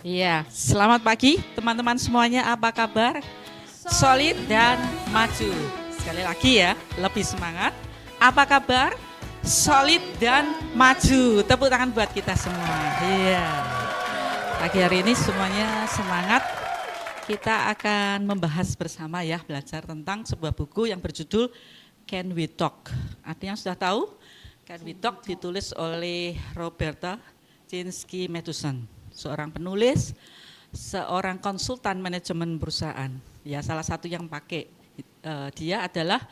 Iya, selamat pagi teman-teman semuanya, apa kabar? Solid dan maju. Sekali lagi ya, lebih semangat. Apa kabar? Solid dan maju. Tepuk tangan buat kita semua. Iya. Pagi hari ini semuanya semangat. Kita akan membahas bersama ya, belajar tentang sebuah buku yang berjudul Can We Talk. Artinya sudah tahu? Can We Talk ditulis oleh Roberta Chinsky Methusen, seorang penulis, seorang konsultan manajemen perusahaan. Ya, salah satu yang pakai dia adalah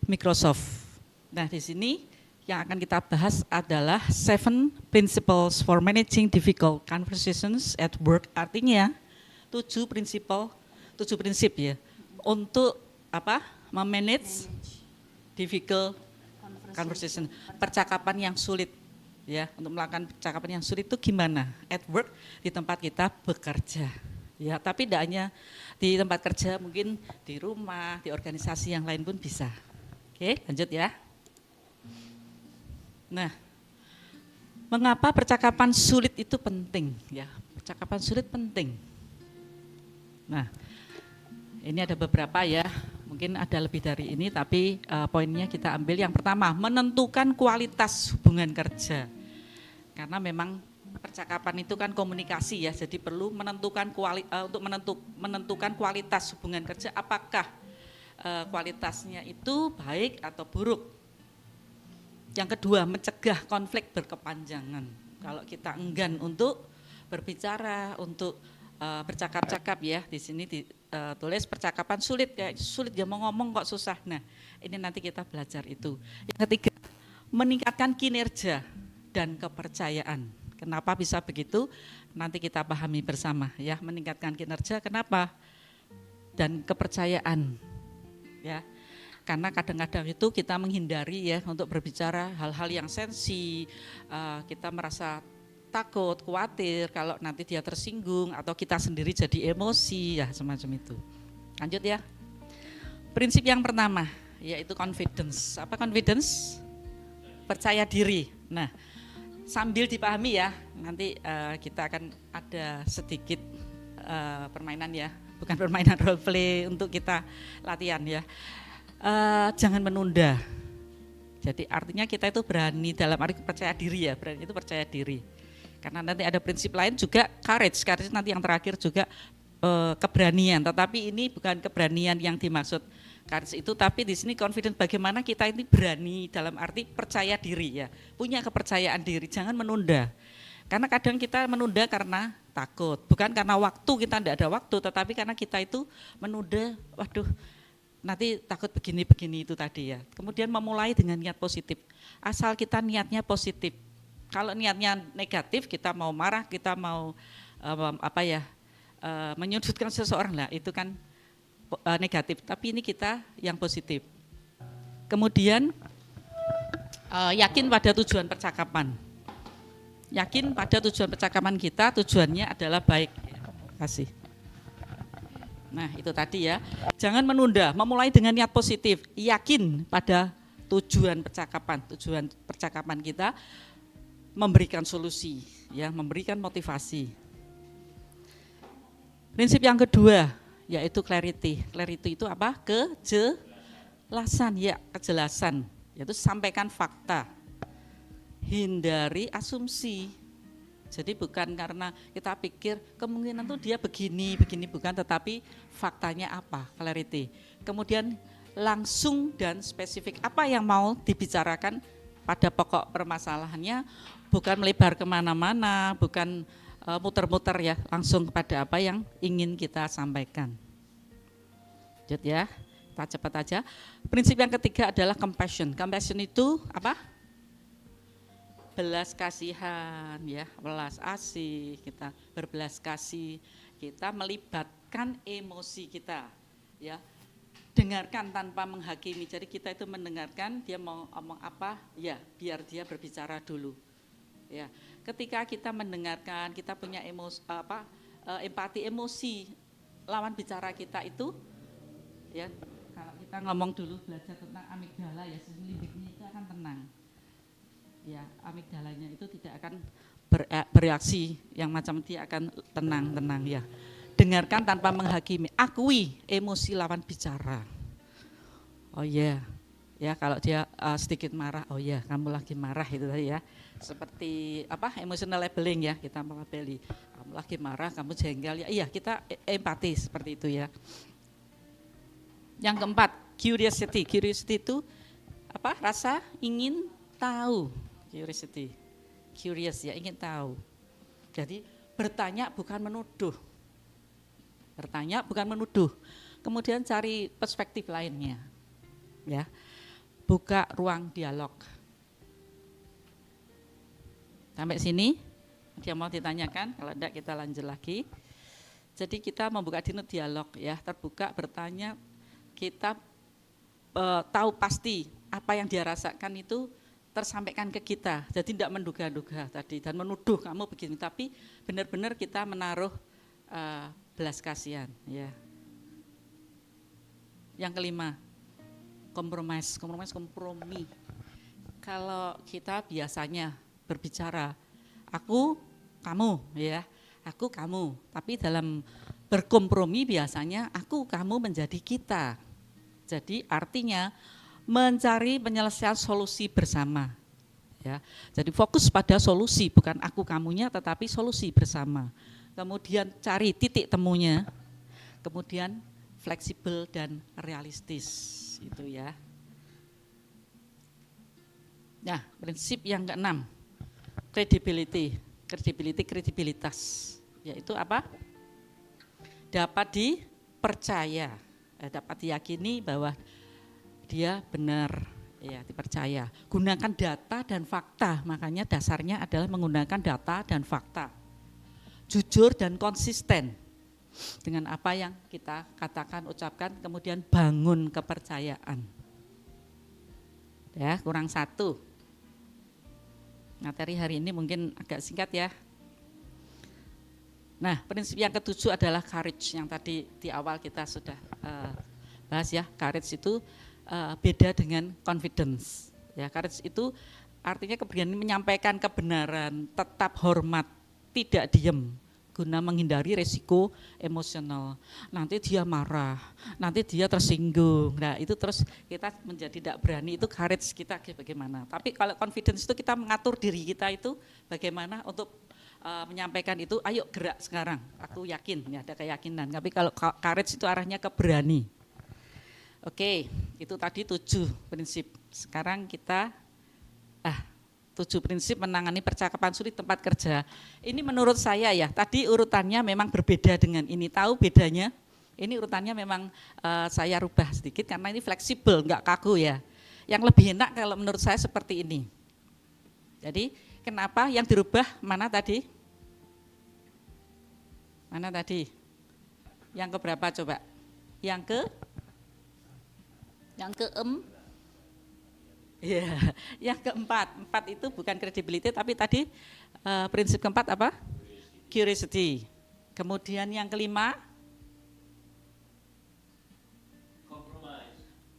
Microsoft. Nah, di sini yang akan kita bahas adalah 7 Principles for Managing Difficult Conversations at Work. Artinya 7 prinsip ya untuk apa? Memanage difficult conversation, percakapan yang sulit. Ya, untuk melakukan percakapan yang sulit itu gimana? At work, di tempat kita bekerja. Ya, tapi tidak hanya di tempat kerja, mungkin di rumah, di organisasi yang lain pun bisa. Oke, lanjut ya. Nah, mengapa percakapan sulit itu penting? Ya, percakapan sulit penting. Nah, ini ada beberapa ya, mungkin ada lebih dari ini, tapi poinnya kita ambil. Yang pertama, menentukan kualitas hubungan kerja. Karena memang percakapan itu kan komunikasi ya, jadi perlu menentukan untuk menentukan kualitas hubungan kerja, apakah kualitasnya itu baik atau buruk. Yang kedua, mencegah konflik berkepanjangan. Kalau kita enggan untuk berbicara, untuk bercakap-cakap ya, di sini ditulis percakapan sulit, kayak sulit ya mau ngomong kok susah. Nah, ini nanti kita belajar itu. Yang ketiga, meningkatkan kinerja dan kepercayaan. Kenapa bisa begitu? Nanti kita pahami bersama ya, meningkatkan kinerja kenapa? Dan kepercayaan. Ya. Karena kadang-kadang itu kita menghindari ya untuk berbicara hal-hal yang sensi, kita merasa takut, khawatir kalau nanti dia tersinggung atau kita sendiri jadi emosi ya, semacam itu. Lanjut ya. Prinsip yang pertama yaitu confidence. Apa confidence? Percaya diri. Nah, sambil dipahami ya, nanti kita akan ada sedikit permainan ya, bukan permainan role play untuk kita latihan ya. Jangan menunda. Jadi artinya kita itu berani dalam arti percaya diri ya, berani itu percaya diri. Karena nanti ada prinsip lain juga courage nanti yang terakhir juga keberanian. Tetapi ini bukan keberanian yang dimaksud courage itu, tapi di sini confident bagaimana kita ini berani dalam arti percaya diri ya, punya kepercayaan diri, jangan menunda. Karena kadang kita menunda karena takut, bukan karena waktu kita tidak ada waktu, tetapi karena kita itu menunda, waduh nanti takut begini-begini itu tadi ya. Kemudian memulai dengan niat positif, asal kita niatnya positif. Kalau niatnya negatif, kita mau marah, kita mau menyudutkan seseorang lah, itu kan negatif. Tapi ini kita yang positif. Kemudian yakin pada tujuan percakapan. Yakin pada tujuan percakapan kita, tujuannya adalah baik. Terima kasih. Nah itu tadi ya, jangan menunda, memulai dengan niat positif, yakin pada tujuan percakapan kita, memberikan solusi, ya, memberikan motivasi. Prinsip yang kedua yaitu clarity. Clarity itu apa? Kejelasan, ya, kejelasan. Yaitu sampaikan fakta. Hindari asumsi. Jadi bukan karena kita pikir kemungkinan tuh dia begini bukan, tetapi faktanya apa? Clarity. Kemudian langsung dan spesifik apa yang mau dibicarakan pada pokok permasalahannya, bukan melebar kemana-mana, bukan muter-muter ya, langsung kepada apa yang ingin kita sampaikan. Lanjut ya, kita cepat aja. Prinsip yang ketiga adalah compassion. Compassion itu apa? Belas kasihan ya, belas asih, kita berbelas kasih, kita melibatkan emosi kita ya. Dengarkan tanpa menghakimi. Jadi kita itu mendengarkan, dia mau ngomong apa, ya biar dia berbicara dulu. Ya, ketika kita mendengarkan, kita punya empati emosi lawan bicara kita itu, ya kalau kita ngomong dulu belajar tentang amigdala ya, limbiknya itu akan tenang. Ya, amigdalanya itu tidak akan bereaksi yang macam dia akan tenang ya. Dengarkan tanpa menghakimi, akui emosi lawan bicara. Oh iya, ya kalau dia sedikit marah, oh iya kamu lagi marah itu tadi ya. Seperti emotional labeling ya, kita melabeli. Kamu lagi marah, kamu jengkel ya. Iya, kita empati seperti itu ya. Yang keempat, curiosity. Curiosity itu rasa ingin tahu. Curious ya, ingin tahu. Jadi bertanya bukan menuduh. Kemudian cari perspektif lainnya. Ya. Buka ruang dialog. Sampai sini dia mau ditanyakan, kalau tidak kita lanjut lagi. Jadi kita membuka dialog ya, terbuka, bertanya, kita tahu pasti apa yang dia rasakan itu tersampaikan ke kita. Jadi tidak menduga-duga tadi dan menuduh kamu begini, tapi benar-benar kita menaruh belas kasihan ya. Yang kelima, kompromi. Kalau kita biasanya berbicara aku, kamu ya, aku, kamu, tapi dalam berkompromi biasanya aku, kamu menjadi kita. Jadi artinya mencari penyelesaian solusi bersama. Ya, jadi fokus pada solusi, bukan aku kamunya, tetapi solusi bersama. Kemudian cari titik temunya, kemudian fleksibel dan realistis, itu ya. Nah, prinsip yang keenam, kredibilitas, yaitu apa? Dapat dipercaya, dapat diyakini bahwa dia benar, ya dipercaya. Gunakan data dan fakta, makanya dasarnya adalah menggunakan data dan fakta. Jujur dan konsisten dengan apa yang kita katakan, ucapkan, kemudian bangun kepercayaan. Ya, kurang satu. Materi hari ini mungkin agak singkat ya. Nah, prinsip yang ketujuh adalah courage, yang tadi di awal kita sudah bahas ya. Courage itu beda dengan confidence. Ya, courage itu artinya keberanian menyampaikan kebenaran, tetap hormat, tidak diem, guna menghindari resiko emosional. Nanti dia marah, nanti dia tersinggung. Nah, itu terus kita menjadi tidak berani, itu courage kita bagaimana. Tapi kalau confidence itu kita mengatur diri kita itu bagaimana untuk menyampaikan itu, ayo gerak sekarang, aku yakin, ya ada keyakinan. Tapi kalau courage itu arahnya ke berani. Oke, itu tadi 7 prinsip. Sekarang kita 7 prinsip menangani percakapan sulit tempat kerja. Ini menurut saya ya, tadi urutannya memang berbeda dengan ini. Tahu bedanya? Ini urutannya memang saya rubah sedikit karena ini fleksibel, enggak kaku ya. Yang lebih enak kalau menurut saya seperti ini. Jadi kenapa yang dirubah mana tadi? Mana tadi? Yang keberapa coba? Yang keempat. 4 itu bukan credibility, tapi tadi prinsip keempat apa? Curiosity. Kemudian yang kelima,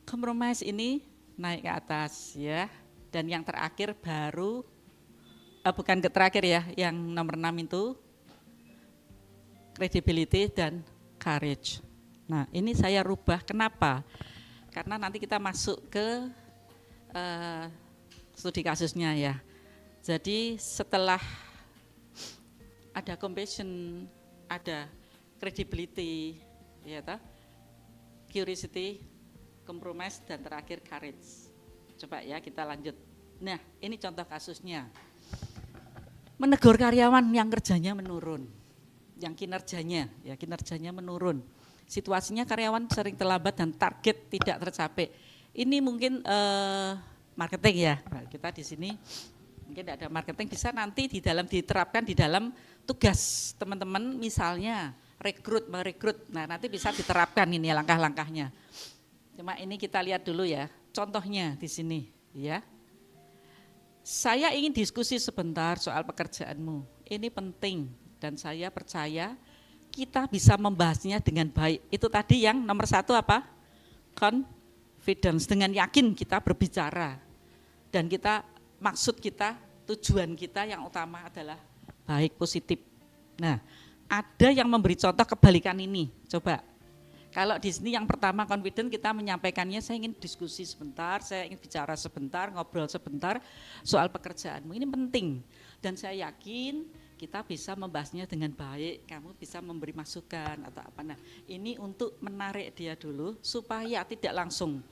compromise ini naik ke atas ya. Dan yang terakhir baru bukan terakhir ya, yang nomor 6 itu credibility dan courage. Nah, ini saya rubah. Kenapa? Karena nanti kita masuk ke studi kasusnya ya. Jadi setelah ada compassion, ada credibility, ya toh, curiosity, compromise, dan terakhir courage. Coba ya kita lanjut. Nah, ini contoh kasusnya. Menegur karyawan yang kerjanya menurun, yang kinerjanya menurun. Situasinya karyawan sering terlambat dan target tidak tercapai. Ini mungkin marketing ya. Nah, kita di sini mungkin tidak ada marketing, bisa nanti diterapkan di dalam tugas teman-teman, misalnya merekrut. Nah, nanti bisa diterapkan ini langkah-langkahnya. Cuma ini kita lihat dulu ya. Contohnya di sini ya. Saya ingin diskusi sebentar soal pekerjaanmu. Ini penting dan saya percaya kita bisa membahasnya dengan baik. Itu tadi yang nomor 1 apa? Confidence, dengan yakin kita berbicara. Dan kita, maksud kita, tujuan kita yang utama adalah baik, positif. Nah, ada yang memberi contoh kebalikan ini. Coba. Kalau di sini yang pertama confident kita menyampaikannya, saya ingin diskusi sebentar, saya ingin bicara sebentar, ngobrol sebentar soal pekerjaanmu. Ini penting. Dan saya yakin kita bisa membahasnya dengan baik, kamu bisa memberi masukan atau apa. Nah, ini untuk menarik dia dulu supaya tidak langsung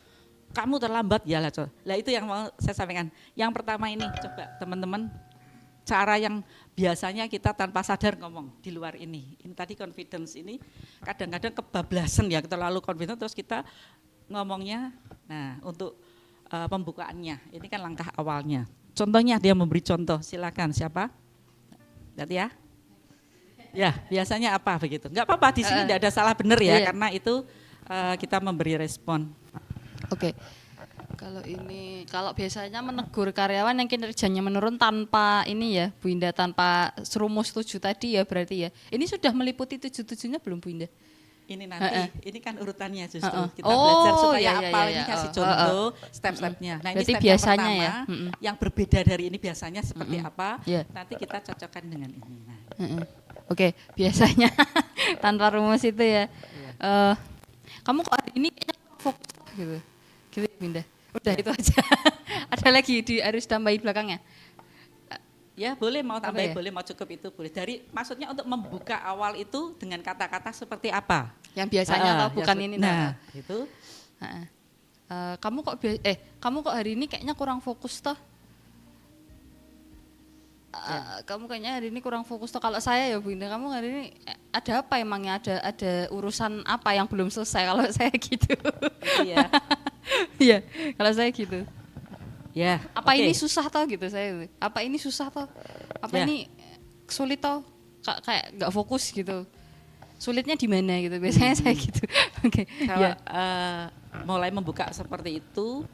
kamu terlambat ya lah. Lah itu yang mau saya sampaikan. Yang pertama ini coba teman-teman, cara yang biasanya kita tanpa sadar ngomong di luar ini. Ini tadi confidence ini kadang-kadang kebablasan ya, terlalu confident terus kita ngomongnya. Nah, untuk pembukaannya ini kan langkah awalnya. Contohnya dia memberi contoh, silakan siapa? Lihat ya. Ya, biasanya apa begitu. Enggak apa-apa di sini enggak ada salah benar ya, iya. karena itu kita memberi respon. Oke. Kalau biasanya menegur karyawan yang kinerjanya menurun tanpa ini ya, Bu Indah, tanpa serumus 7 tadi ya berarti ya. Ini sudah meliputi 7-7-nya belum, Bu Indah? Ini nanti, ini kan urutannya justru. Kita Oh, belajar supaya iya, apal, iya, ini iya. kasih contoh step-stepnya. Nah, ini Berarti step biasanya yang ya. pertama, yang berbeda dari ini biasanya seperti apa, Iya. nanti kita cocokkan dengan ini. Nah, Oke, biasanya tanpa rumus itu ya. Kamu kok hari ini kayaknya fokus gitu. Gitu ya, Bu Indah. Udah itu aja. Ada lagi harus tambahin belakangnya. ya boleh mau tambahin, ya? boleh mau cukup itu boleh. Dari maksudnya untuk membuka awal itu dengan kata-kata seperti apa? Yang biasanya atau bukan ini. Nah, itu. Kamu kok hari ini kayaknya kurang fokus toh? Kamu kayaknya hari ini kurang fokus toh. Kalau saya ya Bu Indah, kamu hari ini ada apa emangnya? Ada urusan apa yang belum selesai? Kalau saya gitu. Iya. Iya, kalau saya gitu. Ya. Apa ini susah toh gitu saya. Apa ini susah toh? Apa ini sulit toh? Kayak nggak fokus gitu. Sulitnya di mana gitu? Biasanya saya gitu. Oke. Kalau mulai membuka seperti itu,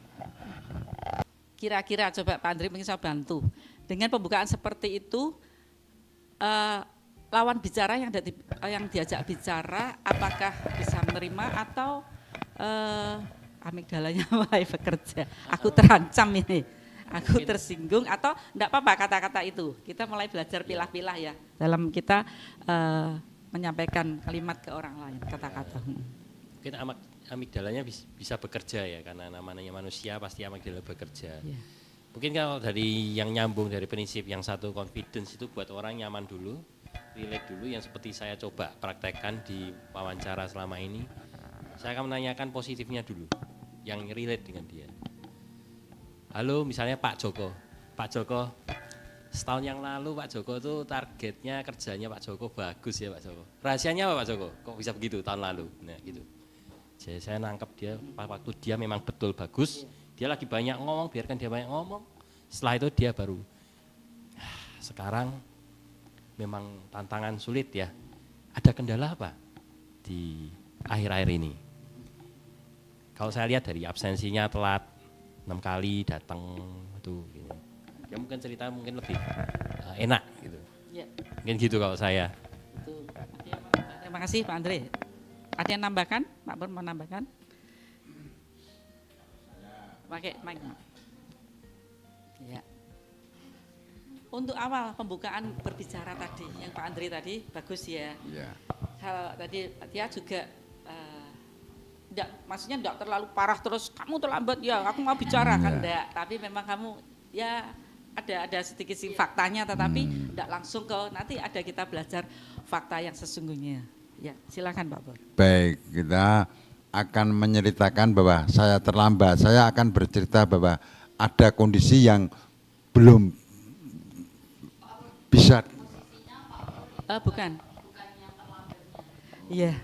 kira-kira coba Pak Andri mungkin saya bantu. Dengan pembukaan seperti itu, lawan bicara yang diajak bicara, apakah bisa menerima atau amigdalanya mulai bekerja. Aku terancam ini, aku tersinggung atau enggak apa-apa kata-kata itu. Kita mulai belajar pilah-pilah ya dalam kita menyampaikan kalimat ke orang lain, kata-kata. Mungkin amigdalanya bisa bekerja ya, karena namanya manusia pasti amigdala bekerja. Yeah. Mungkin kalau dari yang nyambung dari prinsip yang satu confidence itu buat orang nyaman dulu, relax dulu, yang seperti saya coba praktekkan di wawancara selama ini. Saya akan menanyakan positifnya dulu, yang relate dengan dia. Halo, misalnya Pak Joko. Pak Joko, setahun yang lalu Pak Joko itu targetnya kerjanya Pak Joko bagus ya Pak Joko. Rahasianya apa Pak Joko? Kok bisa begitu tahun lalu? Nah gitu. Jadi saya nangkep dia waktu dia memang betul bagus. Dia lagi banyak ngomong, biarkan dia banyak ngomong. Setelah itu dia baru, sekarang memang tantangan sulit ya. Ada kendala apa di akhir-akhir ini? Kalau saya lihat dari absensinya telat 6 kali datang itu gitu. Ya mungkin cerita mungkin lebih enak gitu. Ya. Mungkin gitu kalau saya. Itu. Terima kasih Pak Andre. Ada yang nambahkan? Pak Pur mau nambahkan? Pakai mic. Ya. Untuk awal pembukaan berbicara tadi, yang Pak Andre tadi bagus ya. Ya. Hal tadi dia juga maksudnya enggak terlalu parah terus kamu terlambat ya aku mau bicara kan enggak, tapi memang kamu ya ada sedikit sih faktanya tetapi enggak langsung ke nanti ada kita belajar fakta yang sesungguhnya. Ya, silakan Pak Pur. Baik, kita akan menceritakan bahwa saya terlambat. Saya akan bercerita bahwa ada kondisi yang belum bisa. Bukan. Iya.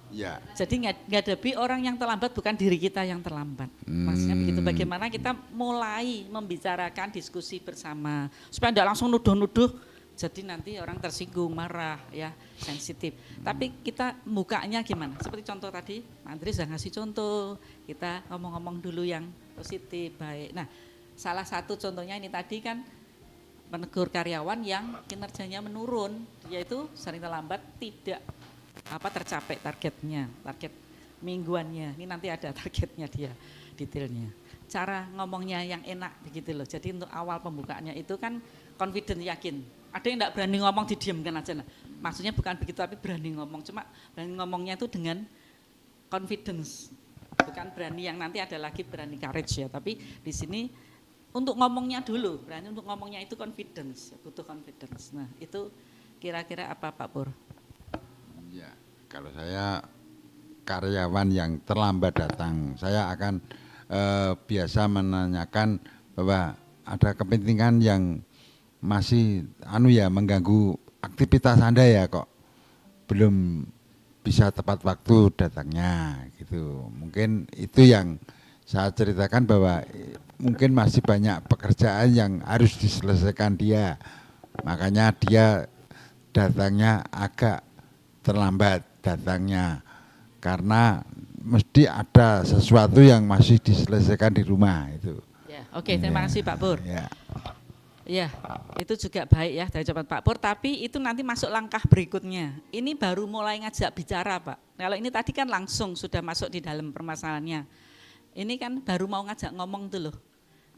Ya. Jadi ngadapi orang yang terlambat bukan diri kita yang terlambat. Maksudnya begitu. Bagaimana kita mulai membicarakan diskusi bersama supaya tidak langsung nuduh-nuduh. Jadi nanti orang tersinggung, marah, ya sensitif. Tapi kita mukanya gimana? Seperti contoh tadi, Pak Andri sudah ngasih contoh. Kita ngomong-ngomong dulu yang positif, baik. Nah, salah satu contohnya ini tadi kan menegur karyawan yang kinerjanya menurun, yaitu sering terlambat, tidak tercapai targetnya, target mingguannya. Ini nanti ada targetnya dia, detailnya. cara ngomongnya yang enak begitu loh. Jadi untuk awal pembukaannya itu kan confident, yakin. Ada yang enggak berani ngomong, didiamkan aja. Nah, maksudnya bukan begitu, tapi berani ngomong. Cuma berani ngomongnya itu dengan confidence. Bukan berani yang nanti ada lagi berani courage ya. Tapi di sini untuk ngomongnya dulu, berani untuk ngomongnya itu confidence, butuh confidence. Nah itu kira-kira apa Pak Pur? Ya, kalau saya karyawan yang terlambat datang, saya akan biasa menanyakan bahwa ada kepentingan yang masih mengganggu aktivitas Anda ya, kok belum bisa tepat waktu datangnya gitu. Mungkin itu yang saya ceritakan bahwa mungkin masih banyak pekerjaan yang harus diselesaikan dia. Makanya dia datangnya agak terlambat datangnya. Karena mesti ada sesuatu yang masih diselesaikan di rumah itu. Ya, oke, terima kasih Pak Pur. Ya. Ya, itu juga baik ya dari jawaban Pak Pur, tapi itu nanti masuk langkah berikutnya. Ini baru mulai ngajak bicara Pak. Kalau ini tadi kan langsung sudah masuk di dalam permasalahannya. Ini kan baru mau ngajak ngomong tuh loh.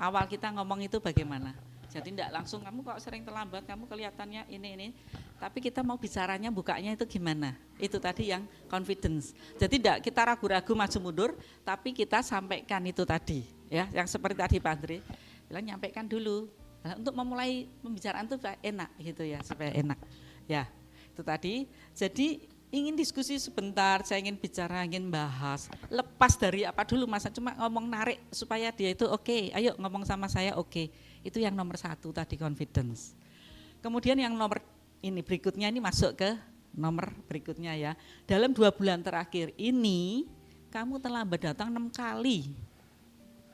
Awal kita ngomong itu bagaimana? Jadi tidak langsung kamu kok sering terlambat, kamu kelihatannya ini. Tapi kita mau bicaranya, bukanya itu gimana? Itu tadi yang confidence. Jadi tidak kita ragu-ragu maju mundur, tapi kita sampaikan itu tadi. Ya, yang seperti tadi Pak Andre bilang nyampaikan dulu. Nah, untuk memulai pembicaraan itu enak gitu ya, supaya enak. Ya, itu tadi. Jadi ingin diskusi sebentar, saya ingin bicara, ingin bahas. Lepas dari apa dulu masa cuma ngomong narik supaya dia itu oke, ayo ngomong sama saya oke. Itu yang nomor 1 tadi confidence. Kemudian yang nomor ini berikutnya ini masuk ke nomor berikutnya ya. Dalam 2 bulan terakhir ini kamu terlambat datang 6 kali.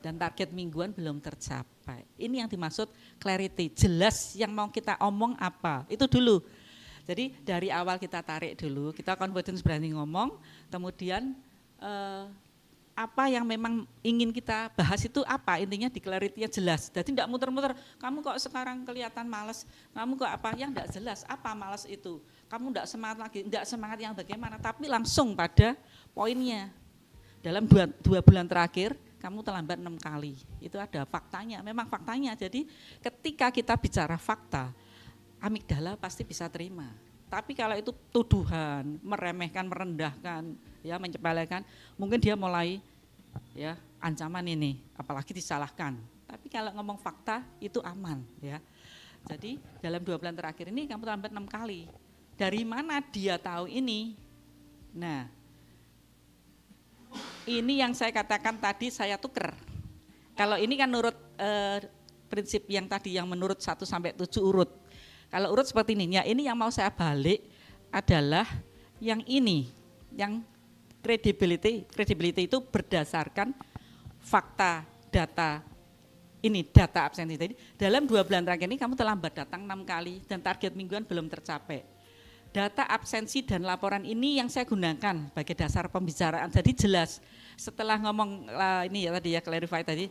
Dan target mingguan belum tercapai. Ini yang dimaksud clarity, jelas yang mau kita omong apa, itu dulu. Jadi dari awal kita tarik dulu, kita confidence berani ngomong, kemudian apa yang memang ingin kita bahas itu apa, intinya di clarity-nya jelas. Jadi tidak muter-muter, kamu kok sekarang kelihatan malas, kamu kok apa yang tidak jelas, apa malas itu, kamu tidak semangat lagi, tidak semangat yang bagaimana, tapi langsung pada poinnya. Dalam 2 bulan terakhir, kamu terlambat 6 kali, itu ada faktanya, memang faktanya. Jadi ketika kita bicara fakta, amigdala pasti bisa terima. Tapi kalau itu tuduhan, meremehkan, merendahkan, ya menyepelekan, mungkin dia mulai ya ancaman ini, apalagi disalahkan. Tapi kalau ngomong fakta itu aman ya. Jadi dalam 2 bulan terakhir ini kamu terlambat 6 kali. Dari mana dia tahu ini? Nah, ini yang saya katakan tadi saya tuker. Kalau ini kan menurut prinsip yang tadi yang menurut 1 sampai 7 urut. Kalau urut seperti ini, ya ini yang mau saya balik adalah yang ini, yang credibility itu berdasarkan fakta, data, ini data absensi. Jadi dalam 2 bulan terakhir ini kamu terlambat datang 6 kali dan target mingguan belum tercapai. Data absensi dan laporan ini yang saya gunakan sebagai dasar pembicaraan. Jadi jelas setelah ngomong ini ya tadi ya clarify tadi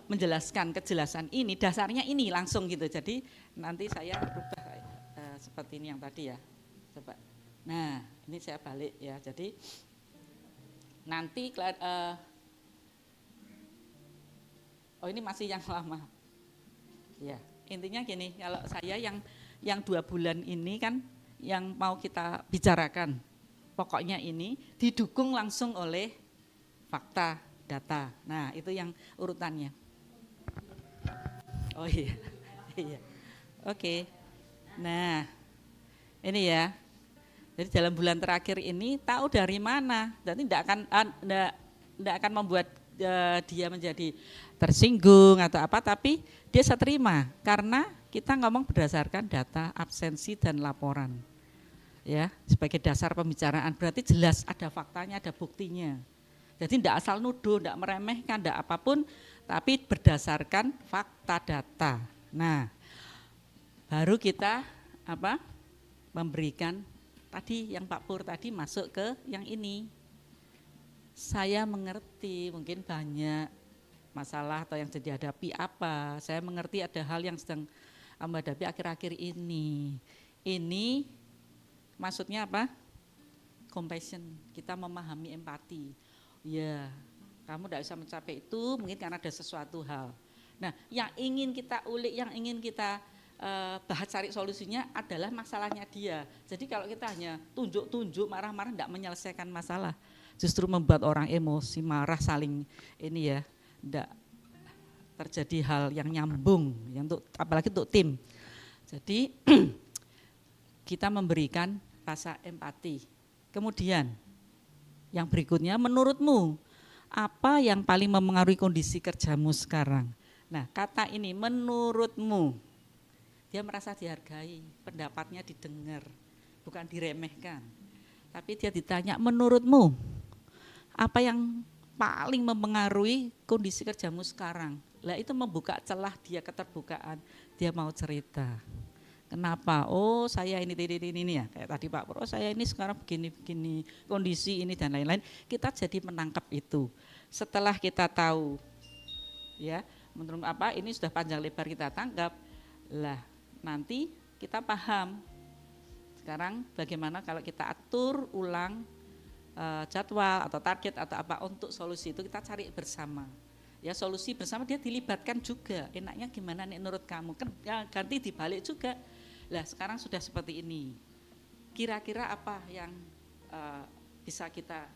menjelaskan kejelasan ini dasarnya ini langsung gitu. Jadi nanti saya rubah seperti ini yang tadi ya. Coba. Nah ini saya balik ya. Jadi nanti oh ini masih yang lama. Ya intinya gini kalau saya yang 2 bulan ini kan yang mau kita bicarakan, pokoknya ini didukung langsung oleh fakta, data. Nah itu yang urutannya. Oh iya, iya. Oke. Nah ini ya. Jadi dalam bulan terakhir ini tahu dari mana? Dan tidak akan membuat dia menjadi tersinggung atau apa, tapi dia bisa terima karena kita ngomong berdasarkan data absensi dan laporan. Ya, sebagai dasar pembicaraan berarti jelas ada faktanya, ada buktinya. Jadi tidak asal nuduh, tidak meremehkan, tidak apapun, tapi berdasarkan fakta data. Nah, baru kita memberikan tadi yang Pak Pur tadi masuk ke yang ini. Saya mengerti mungkin banyak masalah atau yang sedang dihadapi apa. Saya mengerti ada hal yang sedang menghadapi akhir-akhir ini. Ini maksudnya apa? Compassion, kita memahami empati. Ya, Kamu tidak bisa mencapai itu mungkin karena ada sesuatu hal. Nah, yang ingin kita ulik, yang ingin kita bahas cari solusinya adalah masalahnya dia. Jadi kalau kita hanya tunjuk-tunjuk, marah-marah tidak menyelesaikan masalah. Justru membuat orang emosi, marah, saling ini ya, tidak terjadi hal yang nyambung, yang apalagi untuk tim. Jadi kita memberikan rasa empati. Kemudian yang berikutnya, menurutmu apa yang paling memengaruhi kondisi kerjamu sekarang? Nah, kata ini menurutmu, dia merasa dihargai, pendapatnya didengar, bukan diremehkan. Tapi dia ditanya, menurutmu apa yang paling memengaruhi kondisi kerjamu sekarang? Lah itu membuka celah dia keterbukaan, dia mau cerita. Kenapa? Oh saya ini ya, kayak tadi Pak Pro, saya ini sekarang begini, kondisi ini dan lain-lain. Kita jadi menangkap itu. Setelah kita tahu, ya, menurut apa ini sudah panjang lebar kita tangkap, lah nanti kita paham. Sekarang bagaimana kalau kita atur ulang jadwal atau target atau apa untuk solusi itu kita cari bersama. Ya solusi bersama dia dilibatkan juga. Enaknya gimana nih menurut kamu? Kan ganti dibalik juga. Lah sekarang sudah seperti ini. Kira-kira apa yang bisa kita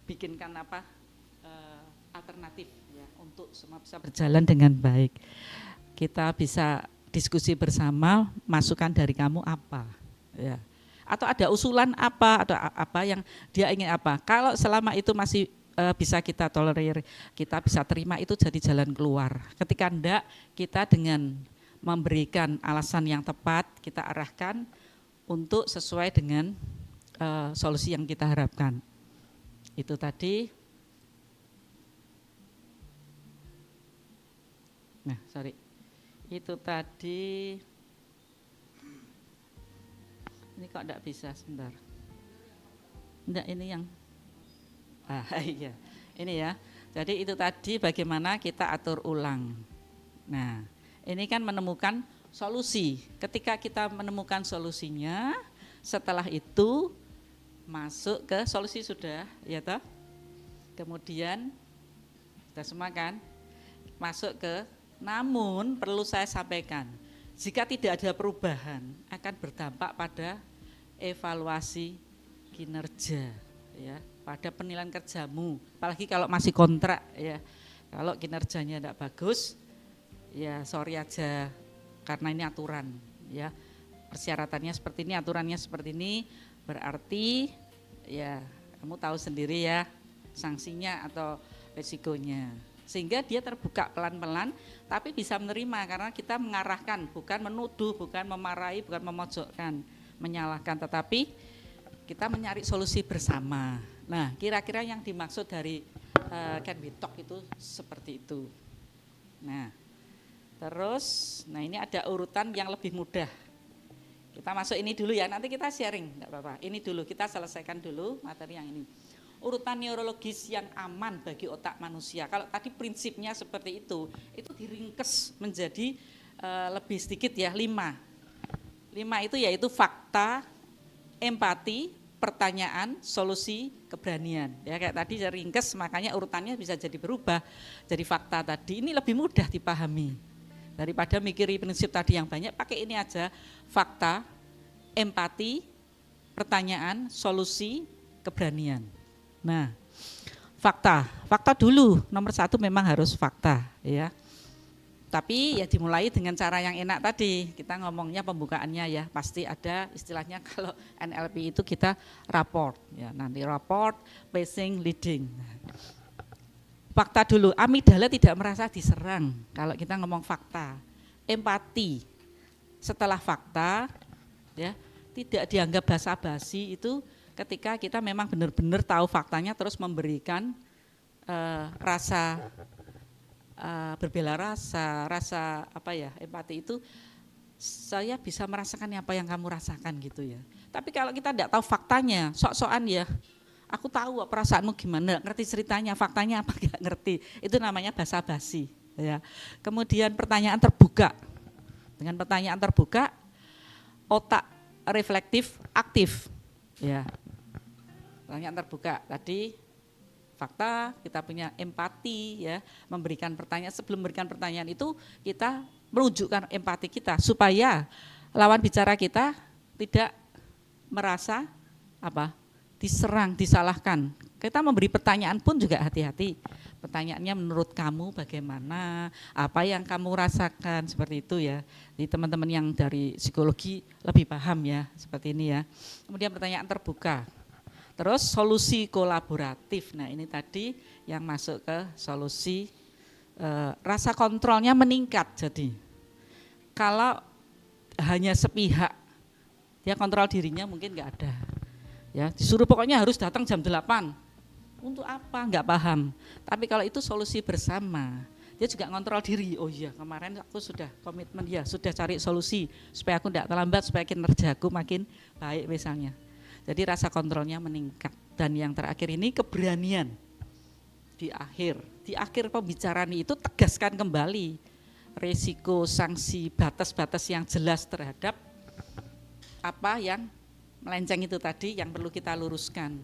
bikinkan apa alternatif ya untuk semua bisa berjalan dengan baik. Kita bisa diskusi bersama, masukan dari kamu apa? Ya. Atau ada usulan apa atau apa yang dia ingin apa? Kalau selama itu masih bisa kita tolerir, kita bisa terima, itu jadi jalan keluar. Ketika enggak, kita dengan memberikan alasan yang tepat, kita arahkan untuk sesuai dengan solusi yang kita harapkan. Itu tadi. Nah, sorry. Itu tadi. Ini kok enggak bisa, sebentar. Enggak, ini yang iya. Ini ya. Jadi itu tadi bagaimana kita atur ulang. Nah, ini kan menemukan solusi. Ketika kita menemukan solusinya, setelah itu masuk ke solusi sudah, ya toh. Kemudian kita semua kan masuk ke, namun perlu saya sampaikan, jika tidak ada perubahan akan berdampak pada evaluasi kinerja, ya, pada penilaian kerjamu. Apalagi kalau masih kontrak, ya, kalau kinerjanya tidak bagus, ya sorry aja, karena ini aturan, ya, persyaratannya seperti ini, aturannya seperti ini, berarti ya kamu tahu sendiri ya sanksinya atau resikonya. Sehingga dia terbuka pelan-pelan, tapi bisa menerima karena kita mengarahkan, bukan menuduh, bukan memarahi, bukan memojokkan, menyalahkan, tetapi kita mencari solusi bersama. Nah, kira-kira yang dimaksud dari Can We Talk itu seperti itu. Nah, terus, nah ini ada urutan yang lebih mudah. Kita masuk ini dulu ya, nanti kita sharing, enggak apa-apa. Ini dulu, kita selesaikan dulu materi yang ini. Urutan neurologis yang aman bagi otak manusia. Kalau tadi prinsipnya seperti itu diringkes menjadi lebih sedikit ya, 5. 5 itu yaitu fakta, empati, pertanyaan, solusi, keberanian. Ya kayak tadi saya ringkes, makanya urutannya bisa jadi berubah. Jadi fakta tadi ini lebih mudah dipahami. Daripada mikiri prinsip tadi yang banyak, pakai ini aja, fakta, empati, pertanyaan, solusi, keberanian. Nah, fakta dulu, nomor 1 memang harus fakta, ya. Tapi ya dimulai dengan cara yang enak tadi, kita ngomongnya pembukaannya ya, pasti ada istilahnya kalau NLP itu kita rapport, ya nanti rapport, pacing, leading. Fakta dulu, amigdala tidak merasa diserang kalau kita ngomong fakta. Empati, setelah fakta, ya tidak dianggap basa-basi itu ketika kita memang benar-benar tahu faktanya terus memberikan rasa berbela rasa apa ya, empati itu saya bisa merasakan apa yang kamu rasakan gitu ya. Tapi kalau kita tidak tahu faktanya, sok-sokan ya, aku tahu perasaanmu gimana, ngerti ceritanya, faktanya apa enggak ngerti, itu namanya basa-basi ya. Kemudian pertanyaan terbuka, dengan pertanyaan terbuka otak reflektif aktif ya. Pertanyaan terbuka tadi fakta, kita punya empati ya, memberikan pertanyaan. Sebelum memberikan pertanyaan itu kita menunjukkan empati kita supaya lawan bicara kita tidak merasa diserang, disalahkan. Kita memberi pertanyaan pun juga hati-hati. Pertanyaannya menurut kamu bagaimana, apa yang kamu rasakan, seperti itu ya. Jadi teman-teman yang dari psikologi lebih paham ya, seperti ini ya. Kemudian pertanyaan terbuka. Terus solusi kolaboratif, nah ini tadi yang masuk ke solusi rasa kontrolnya meningkat. Jadi kalau hanya sepihak, dia kontrol dirinya mungkin nggak ada. Ya, disuruh pokoknya harus datang jam 8. Untuk apa? Nggak paham. Tapi kalau itu solusi bersama, dia juga ngontrol diri. Oh iya, kemarin aku sudah komitmen ya, sudah cari solusi supaya aku tidak terlambat, supaya kinerjaku makin baik misalnya. Jadi rasa kontrolnya meningkat. Dan yang terakhir ini keberanian. Di akhir pembicaraan itu tegaskan kembali resiko, sanksi, batas-batas yang jelas terhadap apa yang melenceng itu tadi yang perlu kita luruskan.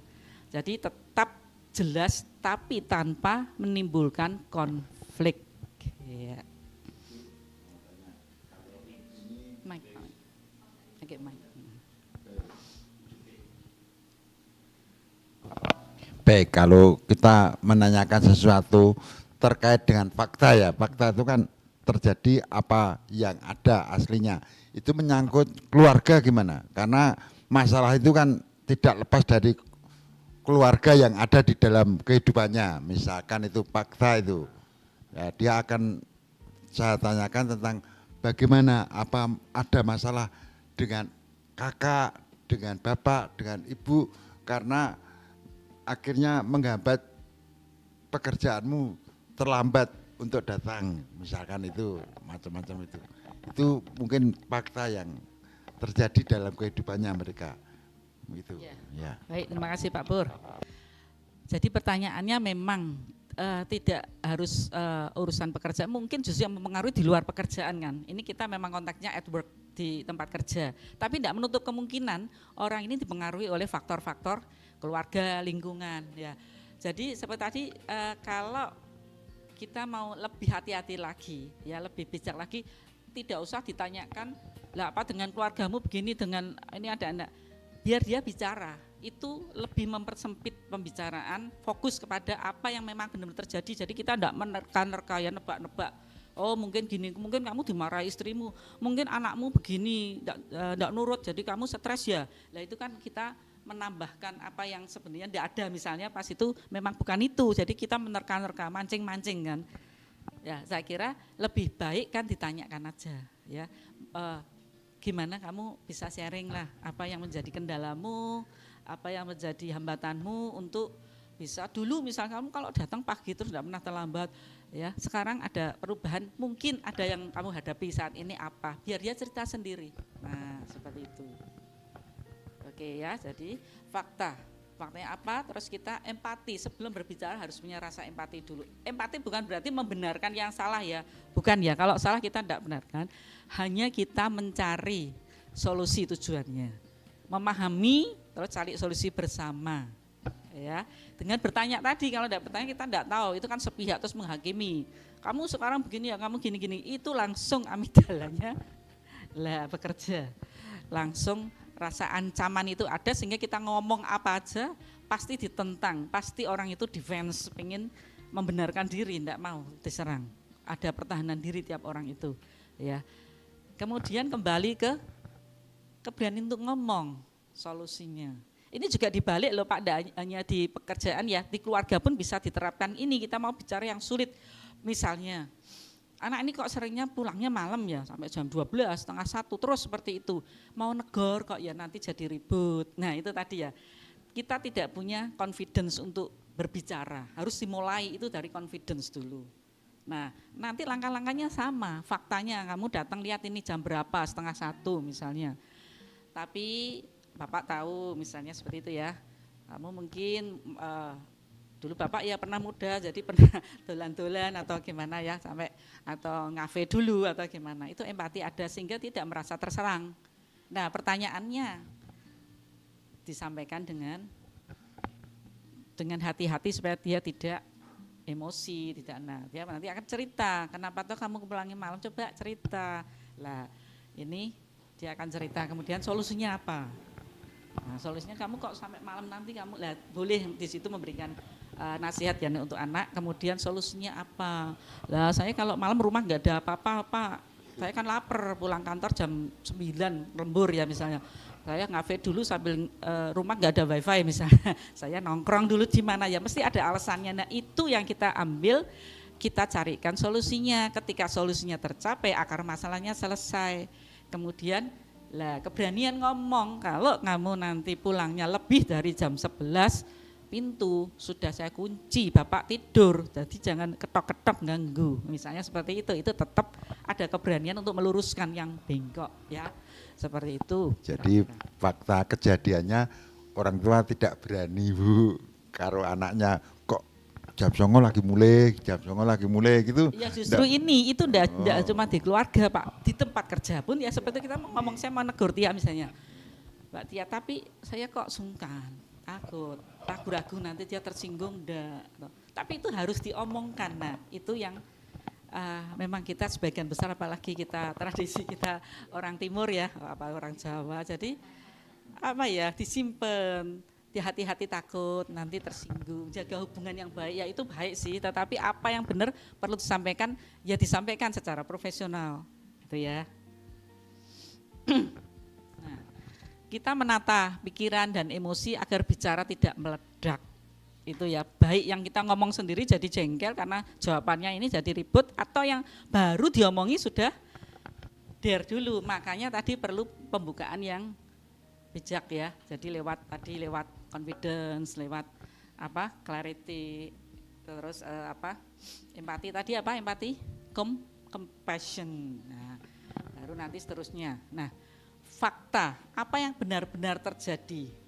Jadi tetap jelas tapi tanpa menimbulkan konflik. Ya. Mike. Okay, Mike. Baik, kalau kita menanyakan sesuatu terkait dengan fakta ya, fakta itu kan terjadi apa yang ada aslinya. Itu menyangkut keluarga gimana? Karena masalah itu kan tidak lepas dari keluarga yang ada di dalam kehidupannya. Misalkan itu fakta itu, ya, dia akan saya tanyakan tentang bagaimana, apa ada masalah dengan kakak, dengan bapak, dengan ibu, karena akhirnya menghambat pekerjaanmu, terlambat untuk datang, misalkan itu macam-macam itu mungkin fakta yang terjadi dalam kehidupannya mereka gitu ya. Baik, terima kasih Pak Pur. Jadi pertanyaannya memang tidak harus urusan pekerjaan, mungkin justru yang mempengaruhi di luar pekerjaan kan. Ini kita memang konteksnya at work, di tempat kerja, tapi tidak menutup kemungkinan orang ini dipengaruhi oleh faktor-faktor keluarga, lingkungan ya. Jadi seperti tadi kalau kita mau lebih hati-hati lagi ya, lebih bijak lagi, tidak usah ditanyakan lah apa dengan keluargamu begini, dengan ini ada anak, biar dia bicara. Itu lebih mempersempit pembicaraan, fokus kepada apa yang memang benar-benar terjadi. Jadi kita tidak menerka-nerka ya, nebak-nebak. Oh mungkin gini, mungkin kamu dimarahi istrimu, mungkin anakmu begini, tidak nurut, jadi kamu stres ya. Nah itu kan kita menambahkan apa yang sebenarnya tidak ada, misalnya pas itu memang bukan itu, jadi kita menerka-nerka, mancing-mancing kan. Ya saya kira lebih baik kan ditanyakan aja ya, gimana kamu bisa sharing lah apa yang menjadi kendalamu, apa yang menjadi hambatanmu untuk bisa dulu misal kamu kalau datang pagi terus tidak pernah terlambat ya, sekarang ada perubahan, mungkin ada yang kamu hadapi saat ini apa, biar dia cerita sendiri. Nah seperti itu. Oke ya, jadi faktanya apa, terus kita empati, sebelum berbicara harus punya rasa empati dulu. Empati bukan berarti membenarkan yang salah ya, bukan ya, kalau salah kita tidak benarkan, hanya kita mencari solusi tujuannya, memahami terus cari solusi bersama ya. Dengan bertanya tadi, kalau tidak bertanya kita tidak tahu, itu kan sepihak terus menghakimi, kamu sekarang begini ya, kamu gini-gini, itu langsung amigdalanya lah bekerja, langsung rasa ancaman itu ada, sehingga kita ngomong apa aja pasti ditentang, pasti orang itu defense, pengen membenarkan diri, tidak mau diserang, ada pertahanan diri tiap orang itu ya. Kemudian kembali ke keberanian untuk ngomong solusinya. Ini juga dibalik loh Pak, hanya di pekerjaan ya, di keluarga pun bisa diterapkan ini. Kita mau bicara yang sulit, misalnya anak ini kok seringnya pulangnya malam ya, sampai jam 12, setengah 1, terus seperti itu. Mau negor kok ya nanti jadi ribut. Nah itu tadi ya, kita tidak punya confidence untuk berbicara. Harus dimulai itu dari confidence dulu. Nah nanti langkah-langkahnya sama, faktanya kamu datang lihat ini jam berapa, setengah 1 misalnya. Tapi Bapak tahu misalnya seperti itu ya, kamu mungkin dulu Bapak ya pernah muda, jadi pernah dolan-dolan atau gimana ya, sampai atau ngafe dulu atau gimana, itu empati ada sehingga tidak merasa terserang. Nah pertanyaannya disampaikan dengan dengan hati-hati supaya dia tidak emosi, tidak. Nah, dia nanti akan cerita, kenapa tuh kamu pulangnya malam, coba cerita. Lah, ini dia akan cerita, kemudian solusinya apa? Nah, solusinya kamu kok sampai malam nanti kamu, lah boleh di situ memberikan nasihat ya untuk anak, kemudian solusinya apa? Lah saya kalau malam rumah nggak ada apa-apa, Pak. Saya kan lapar, pulang kantor jam 9 lembur ya misalnya. Saya ngafe dulu sambil rumah nggak ada wifi misalnya. Saya nongkrong dulu di mana ya, mesti ada alasannya. Nah itu yang kita ambil, kita carikan solusinya. Ketika solusinya tercapai, akar masalahnya selesai. Kemudian lah keberanian ngomong, kalau kamu nanti pulangnya lebih dari jam 11, pintu sudah saya kunci, Bapak tidur, jadi jangan ketok-ketok ganggu. Misalnya seperti itu tetap ada keberanian untuk meluruskan yang bengkok ya. Seperti itu. Jadi fakta kejadiannya orang tua tidak berani Bu karo anaknya, kok jam 09.00 lagi mulai gitu. Ya justru ini itu enggak cuma di keluarga Pak, di tempat kerja pun ya seperti kita ngomong, saya mau negur Tia misalnya, Mbak Tia, tapi saya kok sungkan, takut, ragu-ragu nanti dia tersinggung enggak. Tapi itu harus diomongkan. Nah itu yang memang kita sebagian besar, apalagi kita tradisi kita orang timur ya, apa orang Jawa, jadi apa ya, disimpan, hati-hati takut nanti tersinggung, jaga hubungan yang baik ya itu baik sih, tetapi apa yang benar perlu disampaikan ya disampaikan secara profesional gitu ya. Nah, kita menata pikiran dan emosi agar bicara tidak meledak. Itu ya, baik yang kita ngomong sendiri jadi jengkel karena jawabannya ini jadi ribut, atau yang baru diomongi sudah der dulu. Makanya tadi perlu pembukaan yang bijak ya. Jadi lewat confidence, lewat apa? Clarity, terus empati tadi apa? Empati, compassion. Nah, baru nanti seterusnya. Nah, fakta, apa yang benar-benar terjadi?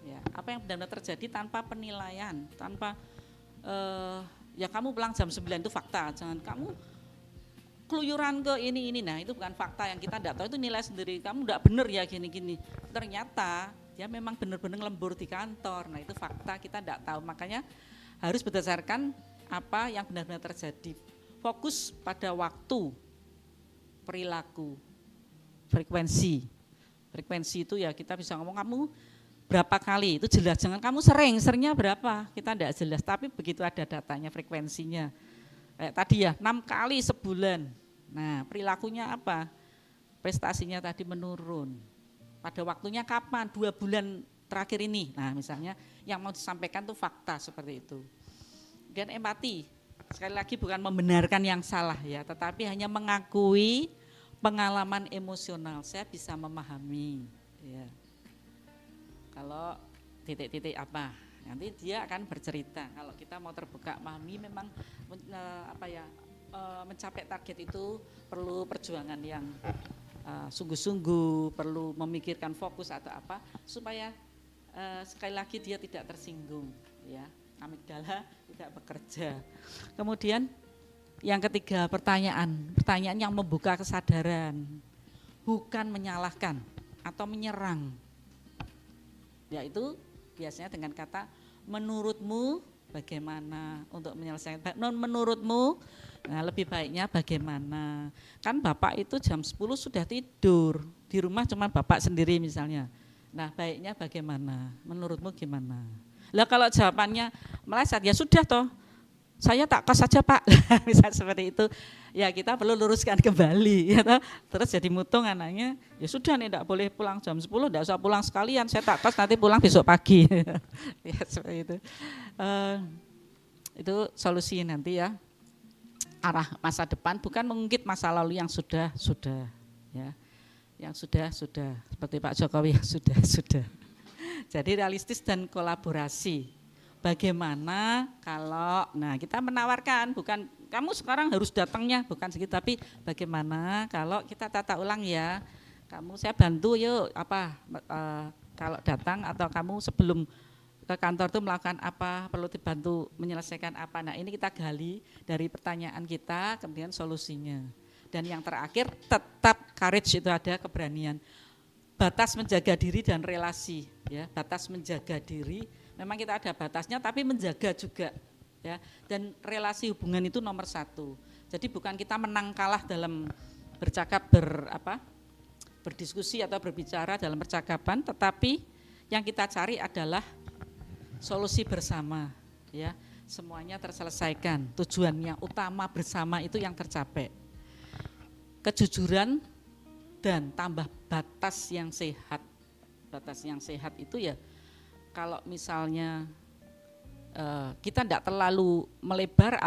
Ya, apa yang benar-benar terjadi tanpa penilaian, tanpa ya kamu pulang jam 9 itu fakta, jangan kamu keluyuran ke ini. Nah itu bukan fakta, yang kita tidak tahu itu nilai sendiri, kamu tidak benar ya gini-gini, ternyata dia memang benar-benar lembur di kantor. Nah itu fakta, kita tidak tahu, makanya harus berdasarkan apa yang benar-benar terjadi, fokus pada waktu, perilaku, frekuensi itu ya kita bisa ngomong kamu berapa kali, itu jelas, jangan kamu seringnya berapa, kita tidak jelas, tapi begitu ada datanya, frekuensinya. Kayak tadi ya, 6 kali sebulan, nah perilakunya apa, prestasinya tadi menurun, pada waktunya kapan, 2 bulan terakhir ini, nah misalnya yang mau disampaikan tuh fakta seperti itu. Dan empati, sekali lagi bukan membenarkan yang salah ya, tetapi hanya mengakui pengalaman emosional, saya bisa memahami ya. Kalau titik-titik apa, nanti dia akan bercerita. Kalau kita mau terbuka, memahami memang mencapai target itu perlu perjuangan yang sungguh-sungguh, perlu memikirkan fokus atau apa, supaya sekali lagi dia tidak tersinggung, ya, amigdala tidak bekerja. Kemudian yang ketiga, pertanyaan yang membuka kesadaran, bukan menyalahkan atau menyerang. Yaitu biasanya dengan kata menurutmu bagaimana untuk menyelesaikan, menurutmu nah lebih baiknya bagaimana. Kan Bapak itu jam 10 sudah tidur, di rumah cuma Bapak sendiri misalnya. Nah baiknya bagaimana, menurutmu gimana. Lah kalau jawabannya meleset, ya sudah toh, saya tak kos saja Pak, misalnya seperti itu, ya kita perlu luruskan kembali, ya toh? Terus jadi mutung anaknya, ya sudah nih tidak boleh pulang jam 10, tidak usah pulang sekalian, saya tak kos nanti pulang besok pagi, ya seperti itu. Itu solusi nanti ya, arah masa depan, bukan mengungkit masa lalu yang sudah, ya, yang sudah, seperti Pak Jokowi yang sudah. Jadi realistis dan kolaborasi. Bagaimana kalau, nah kita menawarkan, bukan kamu sekarang harus datangnya, bukan segitu, tapi bagaimana kalau kita tata ulang ya, saya bantu yuk, kalau datang atau kamu sebelum ke kantor itu melakukan apa, perlu dibantu menyelesaikan apa. Nah ini kita gali dari pertanyaan kita, kemudian solusinya. Dan yang terakhir tetap courage, itu ada keberanian. Batas menjaga diri dan relasi, ya, batas menjaga diri Memang kita ada batasnya, tapi menjaga juga, ya. Dan relasi hubungan itu nomor satu. Jadi bukan kita menang kalah dalam bercakap, berdiskusi atau berbicara dalam percakapan, tetapi yang kita cari adalah solusi bersama, ya. Semuanya terselesaikan, tujuan yang utama bersama itu yang tercapai. Kejujuran dan tambah batas yang sehat. Batas yang sehat itu ya kalau misalnya kita tidak terlalu melebar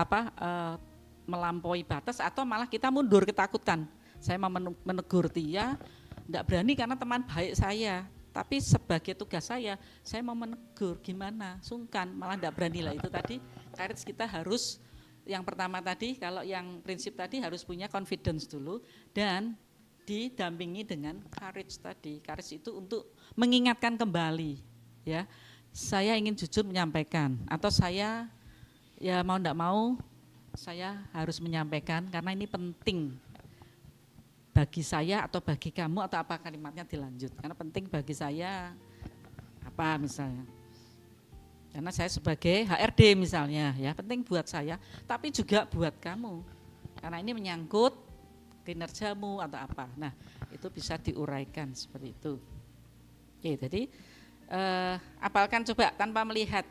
melampaui batas atau malah kita mundur ketakutan. Saya mau menegur dia, tidak berani karena teman baik saya. Tapi sebagai tugas saya mau menegur, gimana, sungkan, malah tidak berani lah. Itu tadi courage kita harus, yang pertama tadi, kalau yang prinsip tadi harus punya confidence dulu, dan didampingi dengan courage tadi. Courage itu untuk mengingatkan kembali, ya, saya ingin jujur menyampaikan, atau saya ya mau tidak mau, saya harus menyampaikan karena ini penting bagi saya atau bagi kamu, atau apa kalimatnya dilanjut, karena penting bagi saya apa misalnya, karena saya sebagai HRD misalnya, ya penting buat saya tapi juga buat kamu karena ini menyangkut kinerjamu atau apa. Nah itu bisa diuraikan seperti itu. Oke, jadi apalkan coba tanpa melihat,